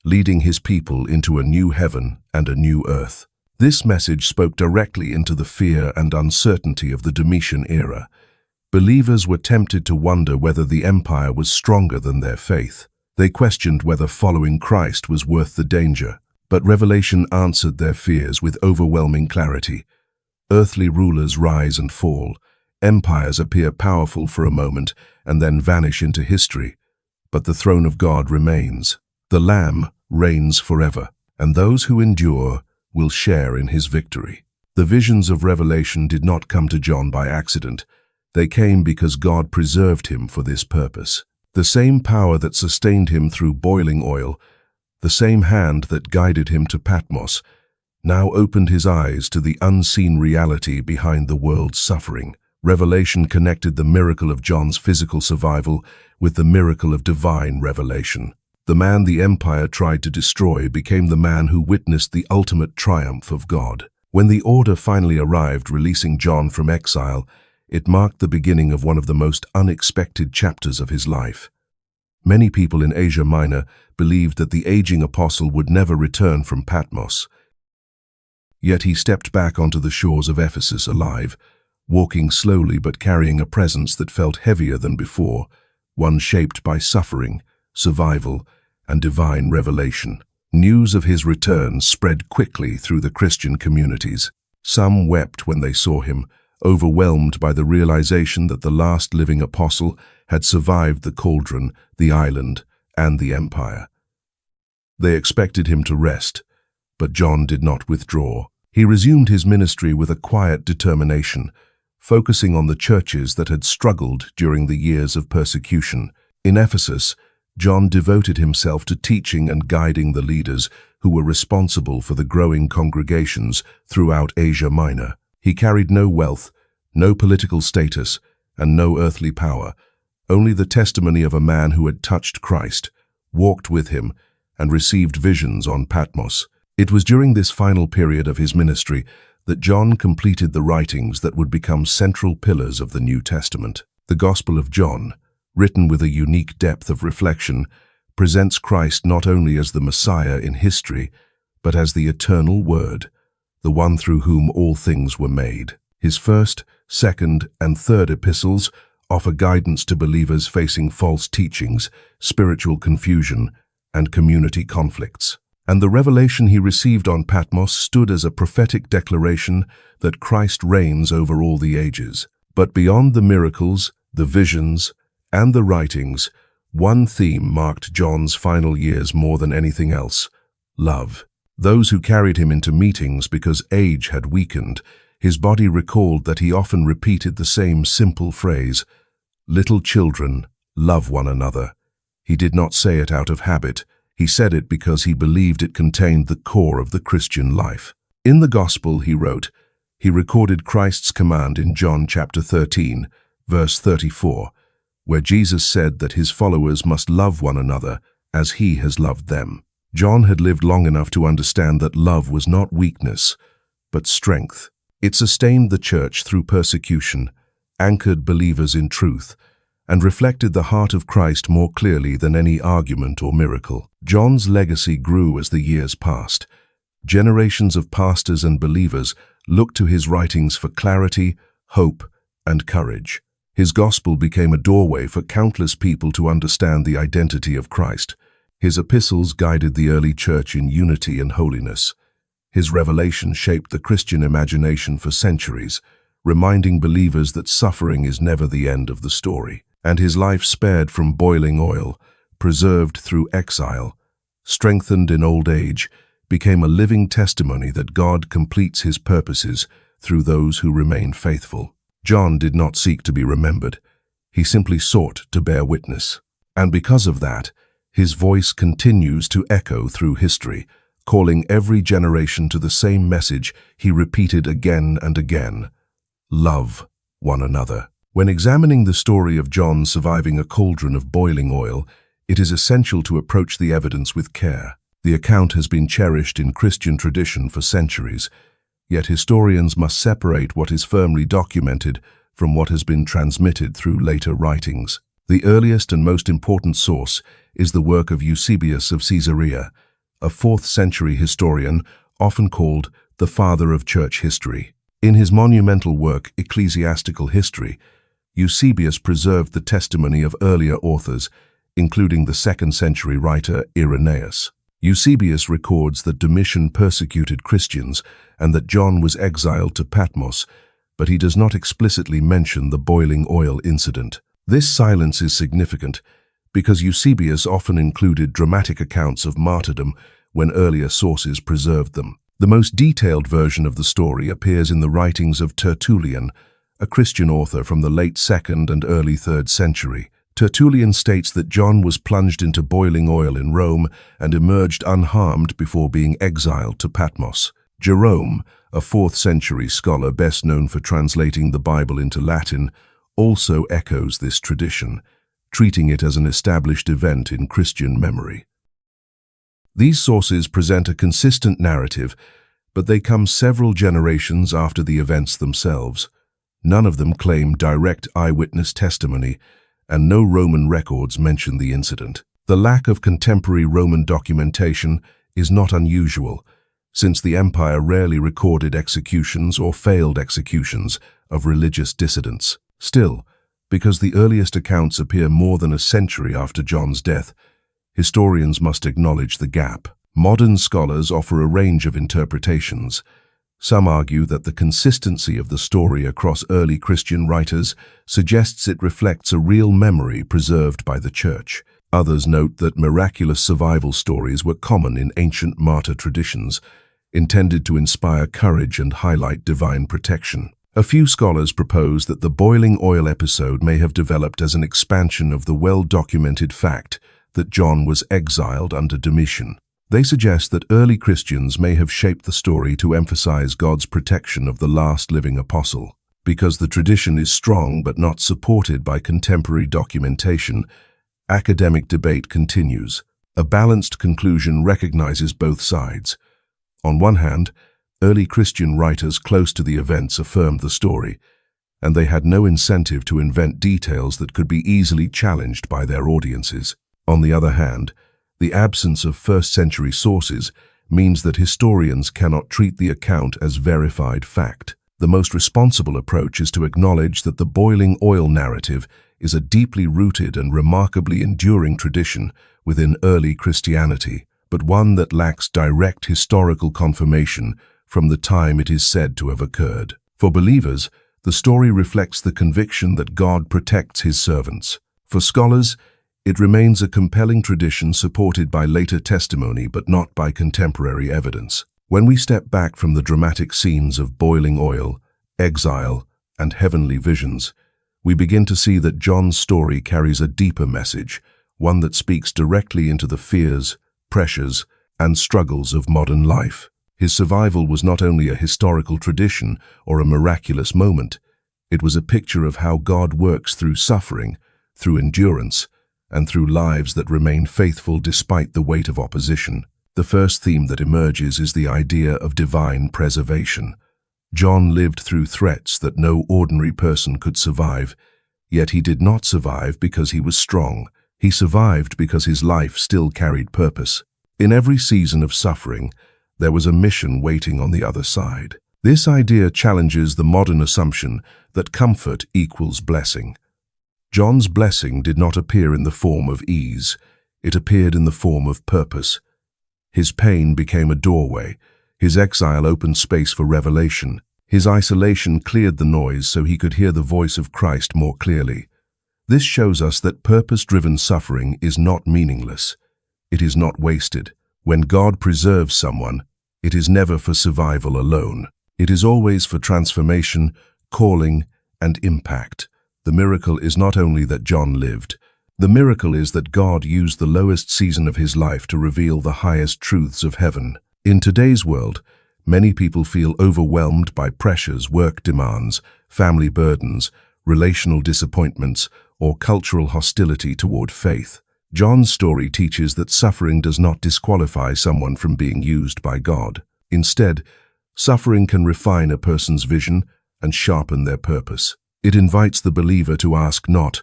leading his people into a new heaven and a new earth. This message spoke directly into the fear and uncertainty of the Domitian era. Believers were tempted to wonder whether the empire was stronger than their faith. They questioned whether following Christ was worth the danger. But Revelation answered their fears with overwhelming clarity. Earthly rulers rise and fall. Empires appear powerful for a moment and then vanish into history. But the throne of God remains. The Lamb reigns forever, and those who endure will share in his victory. The visions of Revelation did not come to John by accident. They came because God preserved him for this purpose. The same power that sustained him through boiling oil, the same hand that guided him to Patmos, now opened his eyes to the unseen reality behind the world's suffering. Revelation connected the miracle of John's physical survival with the miracle of divine revelation. The man the empire tried to destroy became the man who witnessed the ultimate triumph of God. When the order finally arrived, releasing John from exile, it marked the beginning of one of the most unexpected chapters of his life. Many people in Asia Minor believed that the aging apostle would never return from Patmos. Yet he stepped back onto the shores of Ephesus alive, walking slowly but carrying a presence that felt heavier than before, one shaped by suffering, survival, and divine revelation. News of his return spread quickly through the Christian communities. Some wept when they saw him, overwhelmed by the realization that the last living apostle had survived the cauldron, the island, and the empire. They expected him to rest, but John did not withdraw. He resumed his ministry with a quiet determination, focusing on the churches that had struggled during the years of persecution. In Ephesus, John devoted himself to teaching and guiding the leaders who were responsible for the growing congregations throughout Asia Minor. He carried no wealth, no political status, and no earthly power, only the testimony of a man who had touched Christ, walked with him, and received visions on Patmos. It was during this final period of his ministry that John completed the writings that would become central pillars of the New Testament. The Gospel of John, written with a unique depth of reflection, presents Christ not only as the Messiah in history, but as the eternal Word, the one through whom all things were made. His first, second, and third epistles offer guidance to believers facing false teachings, spiritual confusion, and community conflicts. And the revelation he received on Patmos stood as a prophetic declaration that Christ reigns over all the ages. But beyond the miracles, the visions, and the writings, one theme marked John's final years more than anything else: love. Those who carried him into meetings because age had weakened, his body recalled that he often repeated the same simple phrase, "Little children, love one another." He did not say it out of habit. He said it because he believed it contained the core of the Christian life. In the Gospel, he wrote, he recorded Christ's command in John chapter 13, verse 34, where Jesus said that his followers must love one another as he has loved them. John had lived long enough to understand that love was not weakness, but strength. It sustained the church through persecution, anchored believers in truth, and reflected the heart of Christ more clearly than any argument or miracle. John's legacy grew as the years passed. Generations of pastors and believers looked to his writings for clarity, hope, and courage. His gospel became a doorway for countless people to understand the identity of Christ. His epistles guided the early church in unity and holiness. His revelation shaped the Christian imagination for centuries, reminding believers that suffering is never the end of the story. And his life, spared from boiling oil, preserved through exile, strengthened in old age, became a living testimony that God completes his purposes through those who remain faithful. John did not seek to be remembered. He simply sought to bear witness. And because of that, his voice continues to echo through history, calling every generation to the same message he repeated again and again: love one another. When examining the story of John surviving a cauldron of boiling oil, it is essential to approach the evidence with care. The account has been cherished in Christian tradition for centuries, yet historians must separate what is firmly documented from what has been transmitted through later writings. The earliest and most important source is the work of Eusebius of Caesarea, a 4th century historian often called the father of church history. In his monumental work, Ecclesiastical History, Eusebius preserved the testimony of earlier authors, including the 2nd century writer Irenaeus. Eusebius records that Domitian persecuted Christians and that John was exiled to Patmos, but he does not explicitly mention the boiling oil incident. This silence is significant because Eusebius often included dramatic accounts of martyrdom when earlier sources preserved them. The most detailed version of the story appears in the writings of Tertullian, a Christian author from the late 2nd and early 3rd century. Tertullian states that John was plunged into boiling oil in Rome and emerged unharmed before being exiled to Patmos. Jerome, a 4th century scholar best known for translating the Bible into Latin, also echoes this tradition, treating it as an established event in Christian memory. These sources present a consistent narrative, but they come several generations after the events themselves. None of them claim direct eyewitness testimony, and no Roman records mention the incident. The lack of contemporary Roman documentation is not unusual, since the empire rarely recorded executions or failed executions of religious dissidents. Still, because the earliest accounts appear more than a century after John's death, historians must acknowledge the gap. Modern scholars offer a range of interpretations. Some argue that the consistency of the story across early Christian writers suggests it reflects a real memory preserved by the Church. Others note that miraculous survival stories were common in ancient martyr traditions, intended to inspire courage and highlight divine protection. A few scholars propose that the boiling oil episode may have developed as an expansion of the well-documented fact that John was exiled under Domitian. They suggest that early Christians may have shaped the story to emphasize God's protection of the last living apostle. Because the tradition is strong but not supported by contemporary documentation, academic debate continues. A balanced conclusion recognizes both sides. On one hand, early Christian writers close to the events affirmed the story, and they had no incentive to invent details that could be easily challenged by their audiences. On the other hand, the absence of 1st century sources means that historians cannot treat the account as verified fact. The most responsible approach is to acknowledge that the boiling oil narrative is a deeply rooted and remarkably enduring tradition within early Christianity, but one that lacks direct historical confirmation from the time it is said to have occurred. For believers, the story reflects the conviction that God protects his servants. For scholars, it remains a compelling tradition supported by later testimony but not by contemporary evidence. When we step back from the dramatic scenes of boiling oil, exile, and heavenly visions, we begin to see that John's story carries a deeper message, one that speaks directly into the fears, pressures, and struggles of modern life. His survival was not only a historical tradition or a miraculous moment, it was a picture of how God works through suffering, through endurance, and through lives that remain faithful despite the weight of opposition. The first theme that emerges is the idea of divine preservation. John lived through threats that no ordinary person could survive, yet he did not survive because he was strong. He survived because his life still carried purpose. In every season of suffering, there was a mission waiting on the other side. This idea challenges the modern assumption that comfort equals blessing. John's blessing did not appear in the form of ease, it appeared in the form of purpose. His pain became a doorway, his exile opened space for revelation, his isolation cleared the noise so he could hear the voice of Christ more clearly. This shows us that purpose-driven suffering is not meaningless. It is not wasted. When God preserves someone, it is never for survival alone. It is always for transformation, calling, and impact. The miracle is not only that John lived. The miracle is that God used the lowest season of his life to reveal the highest truths of heaven. In today's world, many people feel overwhelmed by pressures, work demands, family burdens, relational disappointments, or cultural hostility toward faith. John's story teaches that suffering does not disqualify someone from being used by God. Instead, suffering can refine a person's vision and sharpen their purpose. It invites the believer to ask not,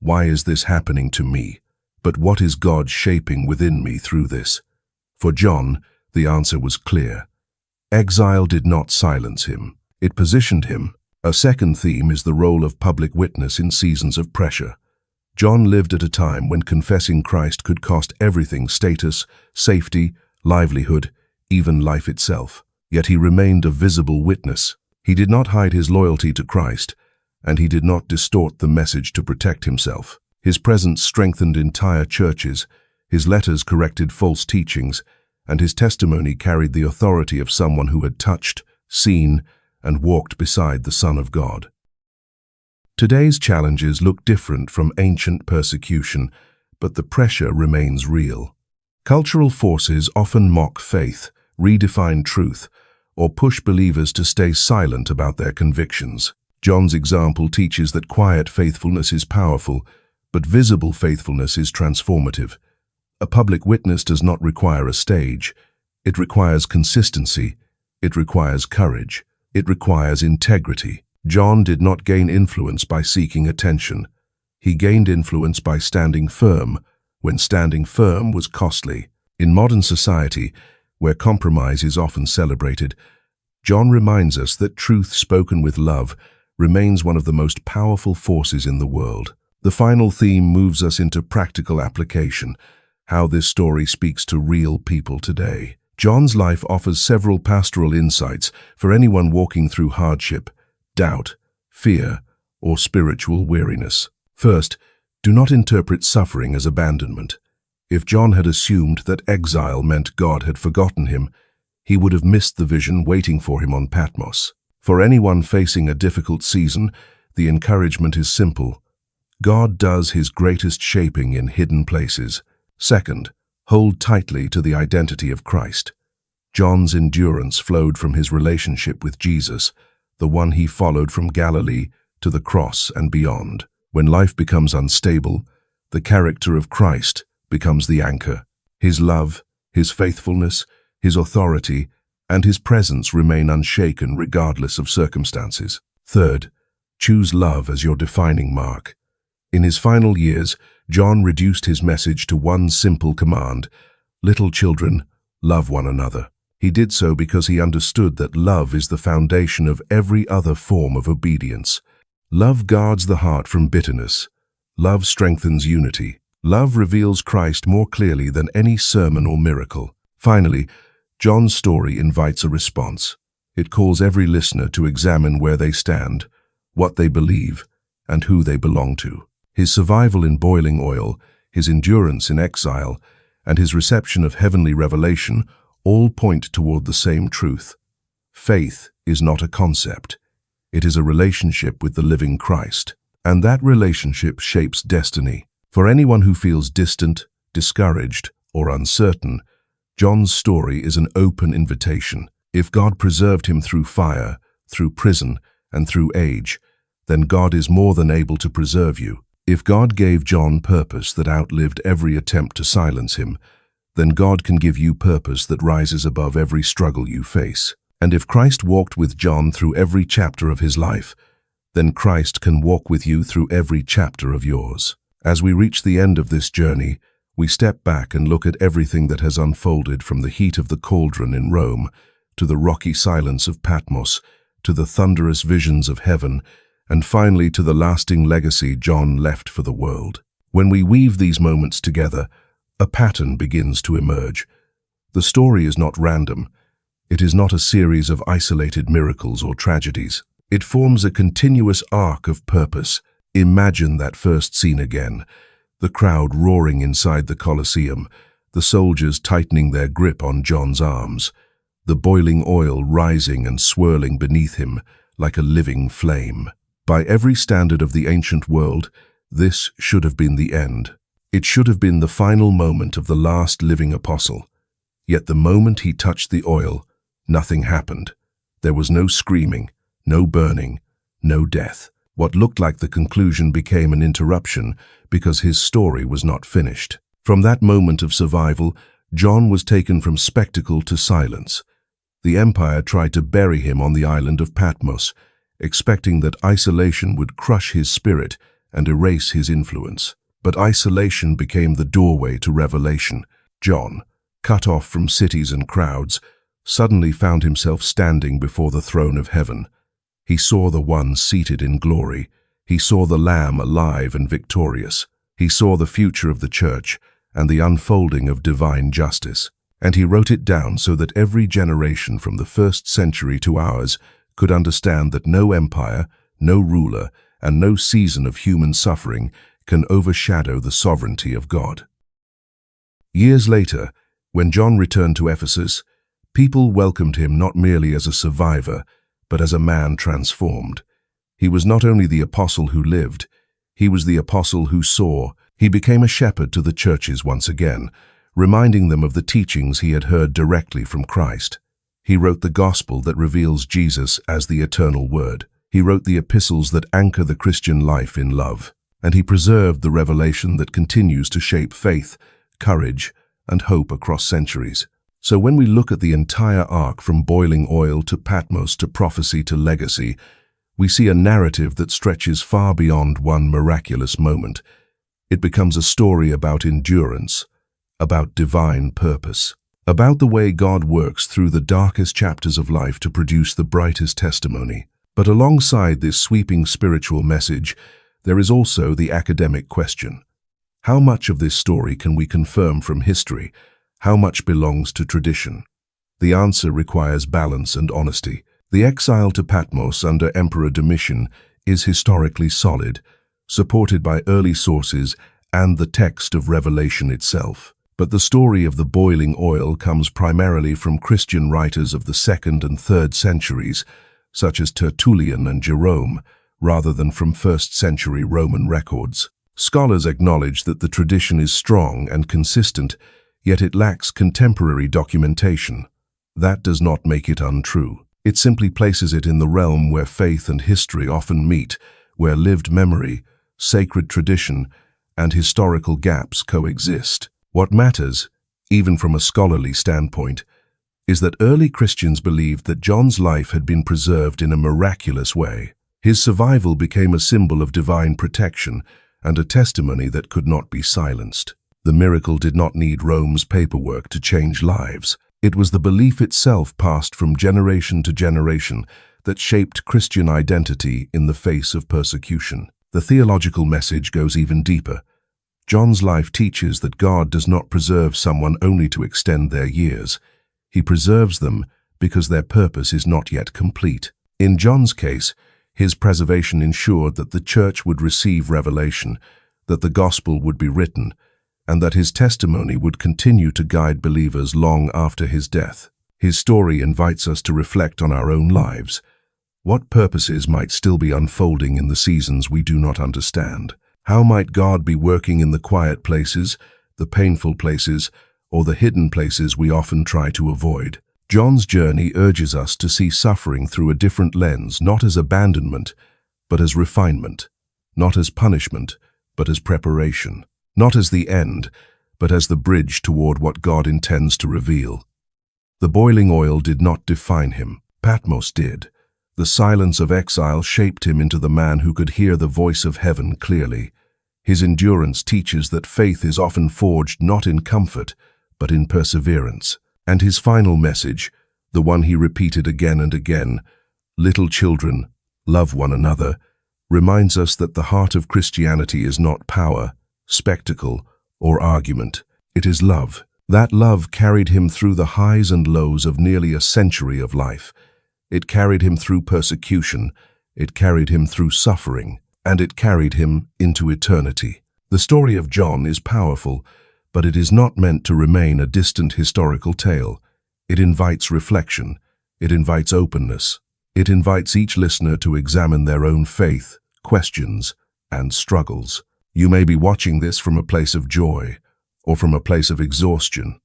"Why is this happening to me?" but "What is God shaping within me through this?" For John, the answer was clear. Exile did not silence him. It positioned him. A second theme is the role of public witness in seasons of pressure. John lived at a time when confessing Christ could cost everything: status, safety, livelihood, even life itself. Yet he remained a visible witness. He did not hide his loyalty to Christ, and he did not distort the message to protect himself. His presence strengthened entire churches, his letters corrected false teachings, and his testimony carried the authority of someone who had touched, seen, and walked beside the Son of God. Today's challenges look different from ancient persecution, but the pressure remains real. Cultural forces often mock faith, redefine truth, or push believers to stay silent about their convictions. John's example teaches that quiet faithfulness is powerful, but visible faithfulness is transformative. A public witness does not require a stage. It requires consistency. It requires courage. It requires integrity. John did not gain influence by seeking attention. He gained influence by standing firm, when standing firm was costly. In modern society, where compromise is often celebrated, John reminds us that truth spoken with love remains one of the most powerful forces in the world. The final theme moves us into practical application, how this story speaks to real people today. John's life offers several pastoral insights for anyone walking through hardship, doubt, fear, or spiritual weariness. First, do not interpret suffering as abandonment. If John had assumed that exile meant God had forgotten him, he would have missed the vision waiting for him on Patmos. For anyone facing a difficult season, the encouragement is simple. God does his greatest shaping in hidden places. Second, hold tightly to the identity of Christ. John's endurance flowed from his relationship with Jesus, the one he followed from Galilee to the cross and beyond. When life becomes unstable, the character of Christ becomes the anchor. His love, his faithfulness, his authority, and his presence remain unshaken regardless of circumstances. Third, choose love as your defining mark. In his final years, John reduced his message to one simple command: "Little children, love one another." He did so because he understood that love is the foundation of every other form of obedience. Love guards the heart from bitterness. Love strengthens unity. Love reveals Christ more clearly than any sermon or miracle. Finally, John's story invites a response. It calls every listener to examine where they stand, what they believe, and who they belong to. His survival in boiling oil, his endurance in exile, and his reception of heavenly revelation all point toward the same truth. Faith is not a concept. It is a relationship with the living Christ, and that relationship shapes destiny. For anyone who feels distant, discouraged, or uncertain, John's story is an open invitation. If God preserved him through fire, through prison, and through age, then God is more than able to preserve you. If God gave John purpose that outlived every attempt to silence him, then God can give you purpose that rises above every struggle you face. And if Christ walked with John through every chapter of his life, then Christ can walk with you through every chapter of yours. As we reach the end of this journey, we step back and look at everything that has unfolded, from the heat of the cauldron in Rome, to the rocky silence of Patmos, to the thunderous visions of heaven, and finally to the lasting legacy John left for the world. When we weave these moments together, a pattern begins to emerge. The story is not random. It is not a series of isolated miracles or tragedies. It forms a continuous arc of purpose. Imagine that first scene again. The crowd roaring inside the Colosseum, the soldiers tightening their grip on John's arms, the boiling oil rising and swirling beneath him like a living flame. By every standard of the ancient world, this should have been the end. It should have been the final moment of the last living apostle. Yet the moment he touched the oil, nothing happened. There was no screaming, no burning, no death. What looked like the conclusion became an interruption because his story was not finished. From that moment of survival, John was taken from spectacle to silence. The empire tried to bury him on the island of Patmos, expecting that isolation would crush his spirit and erase his influence. But isolation became the doorway to revelation. John, cut off from cities and crowds, suddenly found himself standing before the throne of heaven. He saw the One seated in glory. He saw the Lamb alive and victorious. He saw the future of the church and the unfolding of divine justice. And he wrote it down so that every generation from the 1st century to ours could understand that no empire, no ruler, and no season of human suffering can overshadow the sovereignty of God. Years later, when John returned to Ephesus, people welcomed him not merely as a survivor, but as a man transformed. He was not only the apostle who lived, he was the apostle who saw. He became a shepherd to the churches once again, reminding them of the teachings he had heard directly from Christ. He wrote the gospel that reveals Jesus as the eternal Word. He wrote the epistles that anchor the Christian life in love. And he preserved the revelation that continues to shape faith, courage, and hope across centuries. So when we look at the entire arc from boiling oil to Patmos to prophecy to legacy, we see a narrative that stretches far beyond one miraculous moment. It becomes a story about endurance, about divine purpose, about the way God works through the darkest chapters of life to produce the brightest testimony. But alongside this sweeping spiritual message, there is also the academic question. How much of this story can we confirm from history? How much belongs to tradition? The answer requires balance and honesty. The exile to Patmos under Emperor Domitian is historically solid, supported by early sources and the text of Revelation itself. But the story of the boiling oil comes primarily from Christian writers of the 2nd and 3rd centuries, such as Tertullian and Jerome, rather than from 1st century Roman records. Scholars acknowledge that the tradition is strong and consistent, yet it lacks contemporary documentation. That does not make it untrue. It simply places it in the realm where faith and history often meet, where lived memory, sacred tradition, and historical gaps coexist. What matters, even from a scholarly standpoint, is that early Christians believed that John's life had been preserved in a miraculous way. His survival became a symbol of divine protection and a testimony that could not be silenced. The miracle did not need Rome's paperwork to change lives. It was the belief itself passed from generation to generation that shaped Christian identity in the face of persecution. The theological message goes even deeper. John's life teaches that God does not preserve someone only to extend their years. He preserves them because their purpose is not yet complete. In John's case, his preservation ensured that the church would receive revelation, that the gospel would be written, and that his testimony would continue to guide believers long after his death. His story invites us to reflect on our own lives. What purposes might still be unfolding in the seasons we do not understand? How might God be working in the quiet places, the painful places, or the hidden places we often try to avoid? John's journey urges us to see suffering through a different lens, not as abandonment, but as refinement, not as punishment, but as preparation, not as the end, but as the bridge toward what God intends to reveal. The boiling oil did not define him. Patmos did. The silence of exile shaped him into the man who could hear the voice of heaven clearly. His endurance teaches that faith is often forged not in comfort, but in perseverance. And his final message, the one he repeated again and again, "Little children, love one another," reminds us that the heart of Christianity is not power, spectacle, or argument. It is love. That love carried him through the highs and lows of nearly a century of life. It carried him through persecution, it carried him through suffering, and it carried him into eternity. The story of John is powerful, but it is not meant to remain a distant historical tale. It invites reflection. It invites openness. It invites each listener to examine their own faith, questions, and struggles. You may be watching this from a place of joy, or from a place of exhaustion.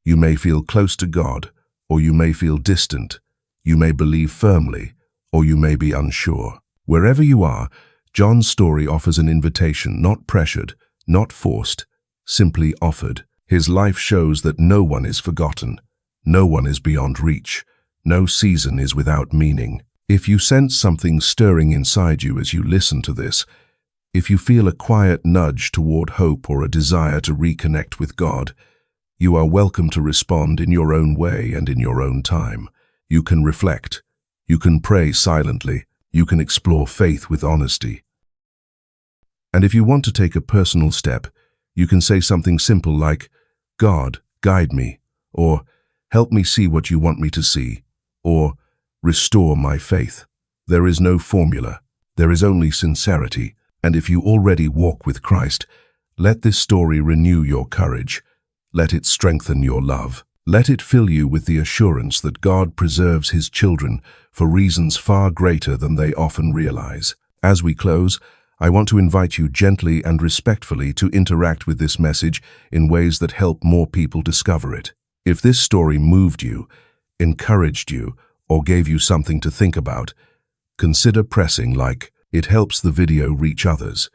You may feel close to God, or you may feel distant. You may believe firmly, or you may be unsure. Wherever you are, John's story offers an invitation, not pressured, not forced, simply offered. His life shows that no one is forgotten, no one is beyond reach, no season is without meaning. If you sense something stirring inside you as you listen to this, if you feel a quiet nudge toward hope or a desire to reconnect with God, you are welcome to respond in your own way and in your own time. You can reflect, you can pray silently, you can explore faith with honesty. And if you want to take a personal step, you can say something simple like, "God, guide me," or "Help me see what you want me to see," or "Restore my faith." There is no formula, there is only sincerity. And if you already walk with Christ, let this story renew your courage. Let it strengthen your love. Let it fill you with the assurance that God preserves His children for reasons far greater than they often realize. As we close, I want to invite you gently and respectfully to interact with this message in ways that help more people discover it. If this story moved you, encouraged you, or gave you something to think about, consider pressing like. It helps the video reach others.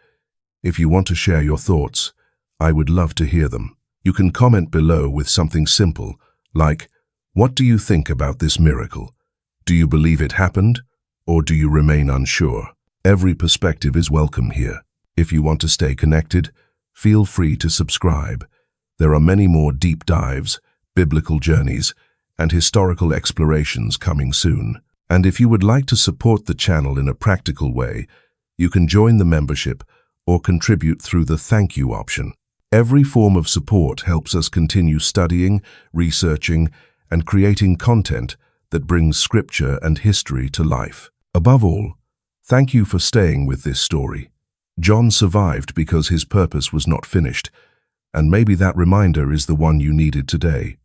If you want to share your thoughts, I would love to hear them. You can comment below with something simple, like, "What do you think about this miracle? Do you believe it happened, or do you remain unsure?" Every perspective is welcome here. If you want to stay connected, feel free to subscribe. There are many more deep dives, biblical journeys, and historical explorations coming soon. And if you would like to support the channel in a practical way, you can join the membership or contribute through the thank you option. Every form of support helps us continue studying, researching, and creating content that brings scripture and history to life. Above all, thank you for staying with this story. John survived because his purpose was not finished, and maybe that reminder is the one you needed today.